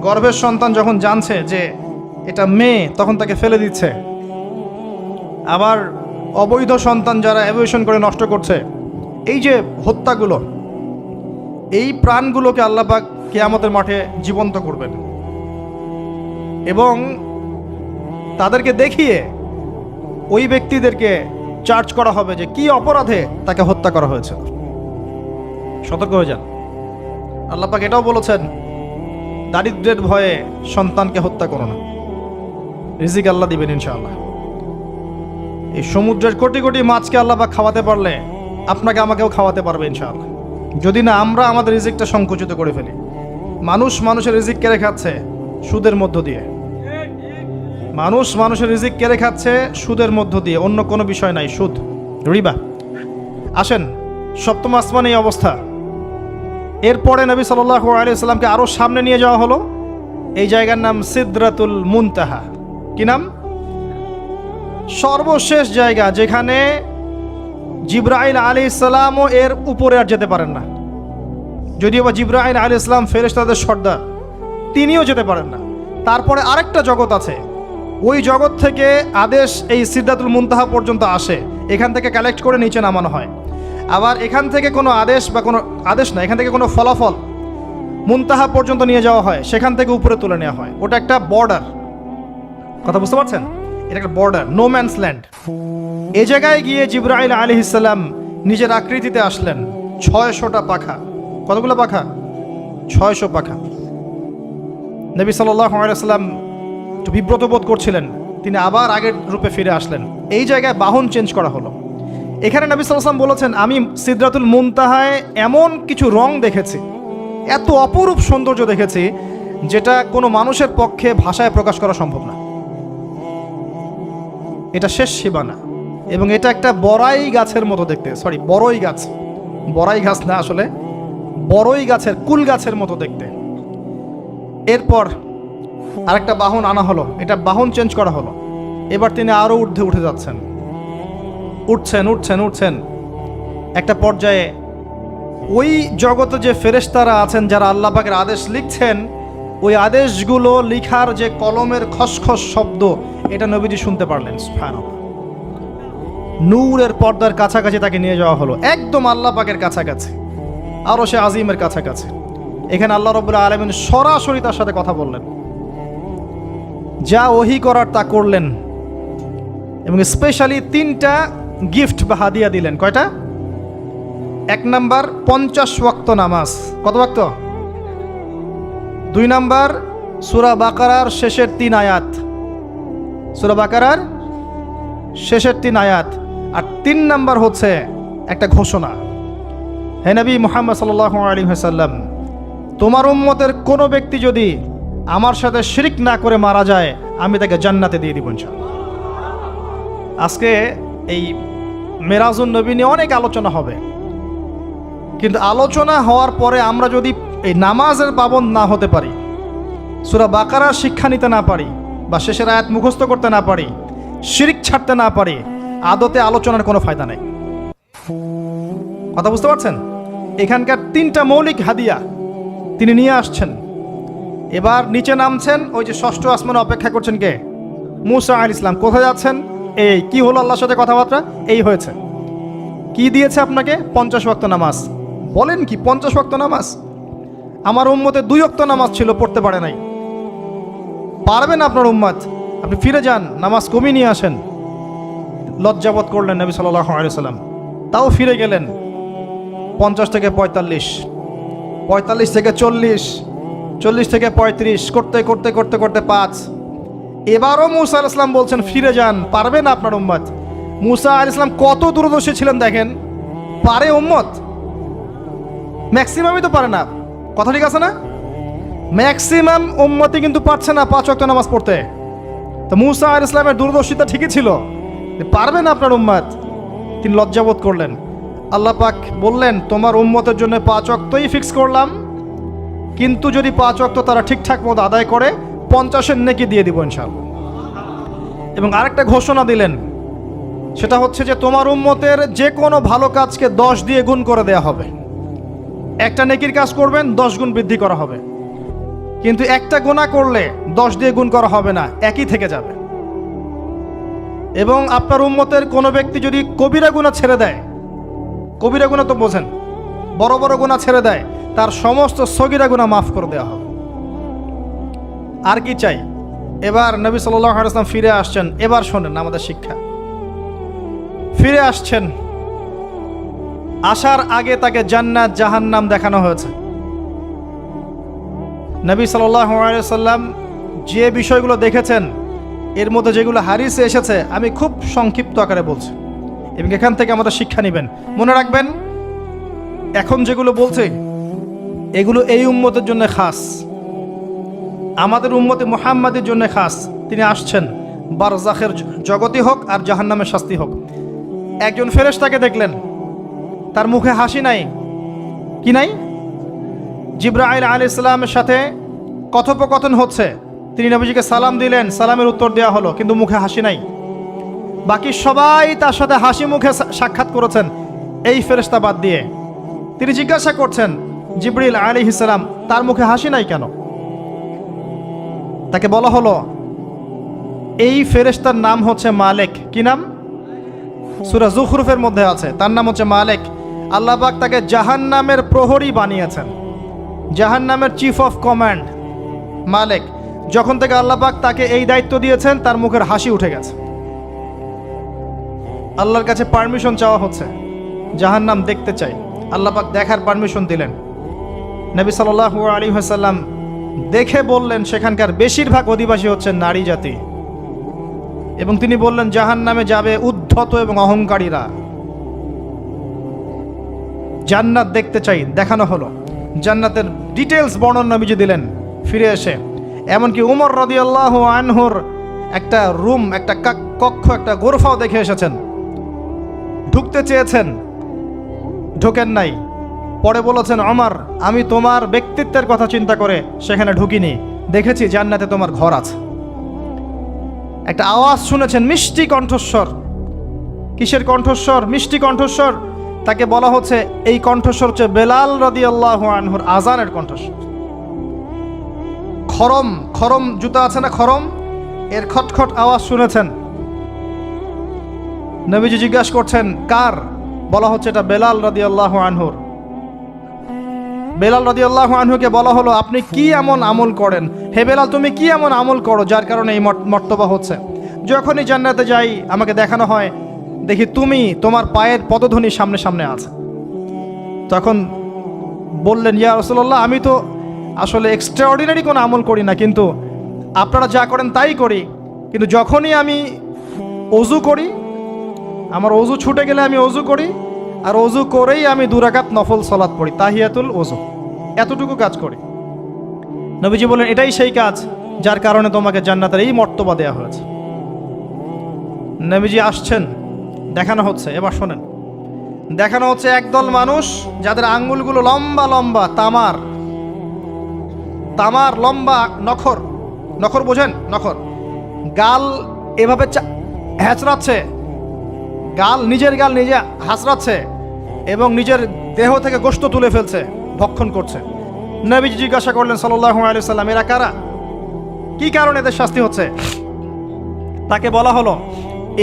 গর্ভের সন্তান যখন জানছে যে এটা মেয়ে, তখন তাকে ফেলে দিচ্ছে। আবার অবৈধ সন্তান যারা অ্যাবর্শন করে নষ্ট করছে, এই যে হত্যাগুলো, এই প্রাণগুলোকে আল্লাহ পাক কিয়ামতের মাঠে জীবন্ত করবেন এবং তাদেরকে দেখিয়ে ওই ব্যক্তিদেরকে চার্জ করা হবে যে কি অপরাধে তাকে হত্যা করা হয়েছে। সতর্ক হয়ে যান। আল্লাহ পাক এটাও বলেছেন, দারিদ্র্যের ভয়ে সন্তানকে হত্যা করো না, রিজিক আল্লাহ দিবেন ইনশাআল্লাহ। এই সমুদ্রের কোটি কোটি মাছকে আল্লাহ পাক খাওয়াতে পারলে আপনাকে আমাকেও খাওয়াতে পারবে ইনশাআল্লাহ, যদি না আমরা আমাদের রিজিকটা সংকুচিত করে ফেলি। মানুষের রিজিক কেড়ে খাচ্ছে সুদের মধ্য দিয়ে, মানুষের রিজিক কেড়ে খাচ্ছে সুদের মধ্য দিয়ে, অন্য কোনো বিষয় নাই, সুদ, রিবা। আসেন, সপ্তম আসমানে এই অবস্থা। এরপরে নবী সাল্লাল্লাহু আলাইহি ওয়াসাল্লামকে আরো সামনে নিয়ে যাওয়া হলো। এই জায়গার নাম সিদরাতুল মুনতাহা। কি নাম? সর্বশেষ জায়গা, যেখানে জিবরাইল আলাইহিস সালামও এর উপরে আর যেতে পারেন না। যদিও বা জিবরাইল আলাইহিস সালাম ফেরেশতাদের সর্দার, তিনিও যেতে পারেন না। তারপরে আরেকটা জগৎ আছে, ওই জগৎ থেকে আদেশ এই সিদরাতুল মুনতাহা পর্যন্ত আসে, এখান থেকে কালেক্ট করে নিচে নামানো হয়। আবার এখান থেকে কোনো আদেশ বা কোনো আদেশ না, এখান থেকে কোনো ফলাফল মুনতাহা পর্যন্ত নিয়ে যাওয়া হয়, সেখান থেকে উপরে তুলে নেওয়া হয়। ওটা একটা বর্ডার, কথা বুঝতে পারছেন? এটা একটা বর্ডার, নো ম্যানস ল্যান্ড। এই জায়গায় গিয়ে জিবরাইল আলাইহিস সালাম নিজের আকৃতিতে আসলেন, 600টা পাখা। কতগুলো পাখা? 600 পাখা। নবী সাল্লাল্লাহু আলাইহি ওয়াসাল্লাম একটু বিব্রত বোধ করছিলেন, তিনি আবার আগের রূপে ফিরে আসলেন। এই জায়গায় বাহন চেঞ্জ করা হলো। এখানে নবী সাল্লাল্লাহু আলাইহি ওয়াসাল্লাম বলেছেন, আমি সিদরাতুল মুনতাহায় এমন কিছু রং দেখেছি, এত অপরূপ সৌন্দর্য দেখেছি, যেটা কোনো মানুষের পক্ষে ভাষায় প্রকাশ করা সম্ভব না। এটা শেষ সীমানা, এবং এটা একটা বড়াই গাছের মতো দেখতে, সরি বড়ই গাছ, বড়াই গাছ না, আসলে বড়ই গাছের, কুল গাছের মতো দেখতে। এরপর আরেকটা বাহন আনা হলো, এটা বাহন চেঞ্জ করা হলো। এবার তিনি আরো ঊর্ধ্বে উঠে যাচ্ছেন, উঠছেন। একটা পর্যায়ে ওই জগতে যে ফেরেশতারা আছেন, যারা আল্লাহ পাকের আদেশ লিখছেন, ওই আদেশগুলো লিখার যে কলমের খসখস শব্দ, এটা নবীজি শুনতে পারলেন। সুবহানাল্লাহ। নূরের পর্দার কাছাকাছি তাকে নিয়ে যাওয়া হলো, একদম আল্লাহ পাকের কাছাকাছি, আরো সে আজিমের কাছাকাছি। এখানে আল্লাহ রাব্বুল আলামিন সরাসরি তার সাথে কথা বললেন, যা ওহী করার তা করলেন, এবং স্পেশালি 3টা গিফট বা হাদিয়া দিলেন। কয়টা? 1 নাম্বার 50 ওয়াক্ত নামাজ। কত ওয়াক্ত? 2 নাম্বার সূরা বাকারার শেষের 3 আয়াত, সূরা বাকারার শেষের 3 আয়াত। আর 3 নাম্বার হচ্ছে একটা ঘোষণা, হে নবী মুহাম্মদ সাল্লাল্লাহু আলাইহি ওয়াসাল্লাম, তোমার উম্মতের কোনো ব্যক্তি যদি আমার সাথে শিরক না করে মারা যায়, আমি তাকে জান্নাতে দিয়ে দিব ইনশাআল্লাহ। আজকে এই মেরাজুন নবী নিয়ে অনেক আলোচনা হবে, কিন্তু আলোচনা হওয়ার পরে আমরা যদি এই নামাজের পাবন্দ না হতে পারি, সূরা বাকারার শিক্ষা নিতে না পারি, বা শেষের আয়াত মুখস্থ করতে না পারি, শিরক ছাড়তে না পারি, আদতে আলোচনার কোনো ফায়দা নেই। কথা বুঝতে পারছেন? এখানকার 3টা মৌলিক হাদিয়া তিনি নিয়ে আসছেন। এবার নিচে নামছেন, ওই যে 6ষ্ঠ আসমানে অপেক্ষা করছেন কে? মুসা আলাইহিস সালাম। কোথায় যাচ্ছেন? এই কি হলো আল্লাহর সাথে কথাবার্তা, এই হয়েছে। কি দিয়েছে আপনাকে? 50 ওয়াক্ত নামাজ। বলেন কি 50 ওয়াক্ত নামাজ? আমার উম্মতে 2 ওয়াক্ত নামাজ ছিল, পড়তে পারে নাই। পারবেন আপনার উম্মত? আপনি ফিরে যান, নামাজ কমিয়ে নিয়ে আসেন। লজ্জাবোধ করলেন নবী সাল্লাল্লাহু আলাইহি ওয়াসাল্লাম, তাও ফিরে গেলেন। 50 থেকে 45, 45 থেকে 40, 40 থেকে 35, করতে করতে করতে করতে 5। এবারও মুসা আলাইহিস সালাম বলছেন ফিরে যান, পারবেন আপনার উম্মত? মুসা আলাইহিস সালাম কত দূরদর্শী ছিলেন দেখেন, পারে উম্মত? ম্যাক্সিমামই তো পারে না, কথা ঠিক আছে না? ম্যাক্সিমাম উম্মতই কিন্তু পারছে না 5 ওয়াক্ত নামাজ পড়তে। তো মুসা আলাইহিস সালামের দূরদর্শিতা ঠিকই ছিল, পারবেন আপনার উম্মত? তিনি লজ্জাবোধ করলেন। আল্লাহ পাক বললেন, তোমার উম্মতের জন্য 5 ওয়াক্তই ফিক্স করলাম, কিন্তু যদি 5 ওয়াক্ত তারা ঠিকঠাক মতো আদায় করে, 50-এর নেকি দিয়ে দিব ইনশাআল্লাহ। এবং আরেকটা ঘোষণা দিলেন, সেটা হচ্ছে যে তোমার উম্মতের যে কোনো ভালো কাজকে 10 দিয়ে গুণ করে দেয়া হবে। একটা নেকির কাজ করবেন, 10 গুণ বৃদ্ধি করা হবে। কিন্তু একটা গুনাহ করলে 10 দিয়ে গুণ করা হবে না, একই থেকে যাবে। এবং আপনার উম্মতের কোনো ব্যক্তি যদি কবিরা গুনাহ ছেড়ে দেয়, কবিরা গুনাহ তো বোঝেন, বড় বড় গুনাহ ছেড়ে দেয়, তার সমস্ত সগীরা গুনাহ মাফ করে দেওয়া হবে। আর কি চাই? এবার নবী সাল্লাল্লাহু আলাইহি ওয়াসাল্লাম ফিরে আসছেন। এবার শোনেন আমাদের শিক্ষা। ফিরে আসছেন, আসার আগে তাকে জান্নাত জাহান্নাম দেখানো হয়েছে। নবী সাল্লাল্লাহু আলাইহি সাল্লাম যে বিষয়গুলো দেখেছেন, এর মধ্যে যেগুলো হাদিসে এসেছে আমি খুব সংক্ষিপ্ত আকারে বলছি, এবং এখান থেকে আমাদের শিক্ষা নেবেন। মনে রাখবেন, এখন যেগুলো বলছে এগুলো এই উম্মতের জন্য খাস, আমাদের উম্মতে মুহাম্মাদের জন্য খাস। তিনি আসছেন, বারজাখের জগতি হোক আর জাহান্নামের শাস্তি হোক। একজন ফেরেশতাকে দেখলেন, তার মুখে হাসি নাই, কি নাই? জিবরাইল আলাইহিস সালামের সাথে কথোপকথন হচ্ছে, তিনি নবীজিকে সালাম দিলেন, সালামের উত্তর দেওয়া হলো, কিন্তু মুখে হাসি নাই। বাকি সবাই তার সাথে হাসি মুখে সাক্ষাৎ করেছেন, এই ফেরেশতা বাদ দিয়ে। তিনি জিজ্ঞাসা করছেন জিবরিল আলাইহিস সালাম, তার মুখে হাসি নাই কেন? তাকে বলা হলো, এই ফেরেশতার নাম হচ্ছে মালিক। কি নাম? সূরা যুখরুফের মধ্যে আছে, তার নাম হচ্ছে মালিক। আল্লাহ পাক তাকে জাহান্নামের প্রহরী বানিয়েছেন, জাহান্নামের চিফ অফ কমান্ড মালিক। যখন থেকে আল্লাহ পাক তাকে এই দায়িত্ব দিয়েছেন, তার মুখের হাসি উঠে গেছে। আল্লাহর কাছে পারমিশন চাওয়া হচ্ছে, জাহান্নাম দেখতে চাই। আল্লাহ পাক দেখার পারমিশন দিলেন। নবী সাল্লাল্লাহু আলাইহি ওয়াসাল্লাম দেখে বললেন, সেখানকার বেশিরভাগ অধিবাসী হচ্ছে নারী জাতি, এবং তিনি বললেন জাহান্নামে যাবে উদ্ধত এবং অহংকারীরা। জান্নাত দেখতে চাই, দেখানো হলো। জান্নাতের ডিটেলস বর্ণনা নবীজি দিলেন ফিরে এসে। এমনকি উমর রাদিয়াল্লাহু আনহুর একটা রুম, একটা কক্ষ, একটা গোরফাও দেখে এসেছেন। ঢুকতে চেয়েছেন, ঢোকেন নাই। পরে বলেছেন, ওমর, আমি তোমার ব্যক্তিত্বের কথা চিন্তা করে সেখানে ঢুকিনি, দেখেছি জান্নাতে তোমার ঘর আছে। একটা আওয়াজ শুনেছেন, মিষ্টি কণ্ঠস্বর। কিসের কণ্ঠস্বর? মিষ্টি কণ্ঠস্বর। তাকে বলা হচ্ছে, এই কণ্ঠস্বর হচ্ছে বেলাল রাদিয়াল্লাহু আনহুর আজানের কণ্ঠস্বর। খরম, খরম জুতা আছে না, খরম, এর খটখট আওয়াজ শুনেছেন। নবীজি জিজ্ঞাসা করছেন, কার? বলা হচ্ছে এটা বেলাল রাদিয়াল্লাহু আনহুর। বেলাল রাদিয়াল্লাহু আনহুকে বলা হলো, আপনি কি এমন আমল করেন? হে বেলাল, তুমি কি এমন আমল করো যার কারণে এই মর্তবা হচ্ছে? যখনই জান্নাতে যাই আমাকে দেখানো হয়, দেখি তুমি, তোমার পায়ের পদধ্বনি সামনে সামনে আছে। তখন বললেন, ইয়া রাসূলুল্লাহ, আমি তো আসলে এক্সট্রাঅর্ডিনারি কোনো আমল করি না, কিন্তু আপনারা যা করেন তাই করি। কিন্তু যখনই আমি ওযু করি, আমার ওযু ছুটে গেলে আমি ওযু করি, আর ওযু করেই আমি 2 রাকাত নফল সালাত পড়ি, তাহিয়াতুল ওযু। এতটুকু কাজ করি। নবীজি বলেন, এটাই সেই কাজ যার কারণে তোমাকে জান্নাতের এই মর্তবা দেওয়া হয়েছে। নবীজি আসছেন, দেখানো হচ্ছে। এবার শোনেন, দেখানো হচ্ছে একদল মানুষ যাদের আঙ্গুলগুলো লম্বা লম্বা, তামার তামার লম্বা নখর। নখর বোঝেন? নখর। গাল এভাবে হ্যাঁচড়াচ্ছে, নিজের গাল নিজে হাসড়াচ্ছে, এবং নিজের দেহ থেকে গোশত তুলে ফেলছে, ভক্ষণ করছে। নবীজি জিজ্ঞাসা করলেন সাল্লাল্লাহু আলাইহি সাল্লাম, এরা কারা? কি কারণে এদের শাস্তি হচ্ছে? তাকে বলা হলো,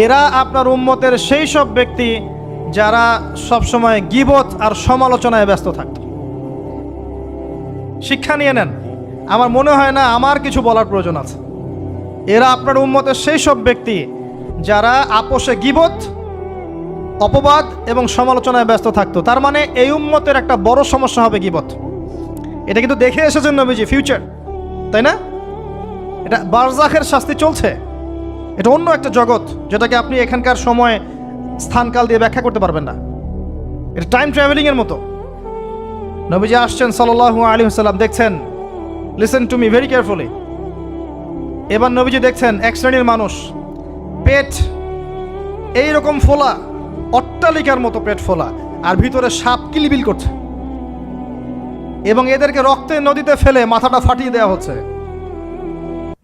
এরা আপনার উম্মতের সেই সব ব্যক্তি যারা সবসময় গীবত আর সমালোচনায় ব্যস্ত থাকত। শিক্ষা নিয়ে নেন, আমার মনে হয় না আমার কিছু বলার প্রয়োজন আছে। এরা আপনার উম্মতের সেই সব ব্যক্তি যারা আপোষে গীবত, অপবাদ এবং সমালোচনায় ব্যস্ত থাকতো। তার মানে এই উম্মতের একটা বড় সমস্যা হবে গীবত। এটা কিন্তু দেখে এসেছেন নবীজি, ফিউচার, তাই না? এটা বারজাখের শাস্তি চলছে, এটা অন্য একটা জগৎ যেটাকে আপনি এখানকার সময় স্থানকাল দিয়ে ব্যাখ্যা করতে পারবেন না। এটা টাইম ট্রাভেলিংয়ের মতো। নবীজি আসছেন সাল্লাল্লাহু আলাইহি ওয়াসাল্লাম, দেখছেন, listen to me very carefully. এবার নবীজি দেখছেন এক শ্রেণীর মানুষ, পেট এইরকম ফোলা, অট্টালিকার মতো পেট ফোলা, আর ভিতরে সাপ কিলবিল করছে, এবং এদেরকে রক্তের নদীতে ফেলে মাথাটা ফাটিয়ে দেওয়া হচ্ছে।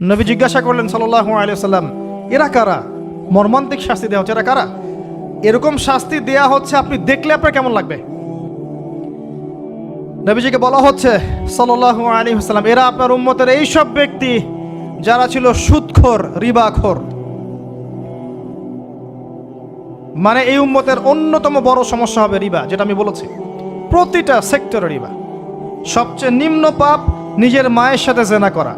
নবী জিজ্ঞাসা করলেন সাল্লাল্লাহু আলাইহি ওয়াসাল্লাম, এরা কারা? মর্মান্তিক শাস্তি দেওয়া হচ্ছে, এরা কারা? এরকম শাস্তি দেয়া হচ্ছে, আপনি দেখলে আপনার কেমন লাগবে? নবীজিকে বলা হচ্ছে সাল্লাল্লাহু আলাইহি ওয়াসাল্লাম, এরা আপনার উম্মতের এই সব ব্যক্তি যারা ছিল সুদখোর, রিবাখোর। মানে এই উম্মতের অন্যতম বড় সমস্যা হবে রিবা, যেটা আমি বলেছি, প্রতিটা সেক্টরে রিবা। সবচেয়ে নিম্ন পাপ নিজের মায়ের সাথে জেনা করা,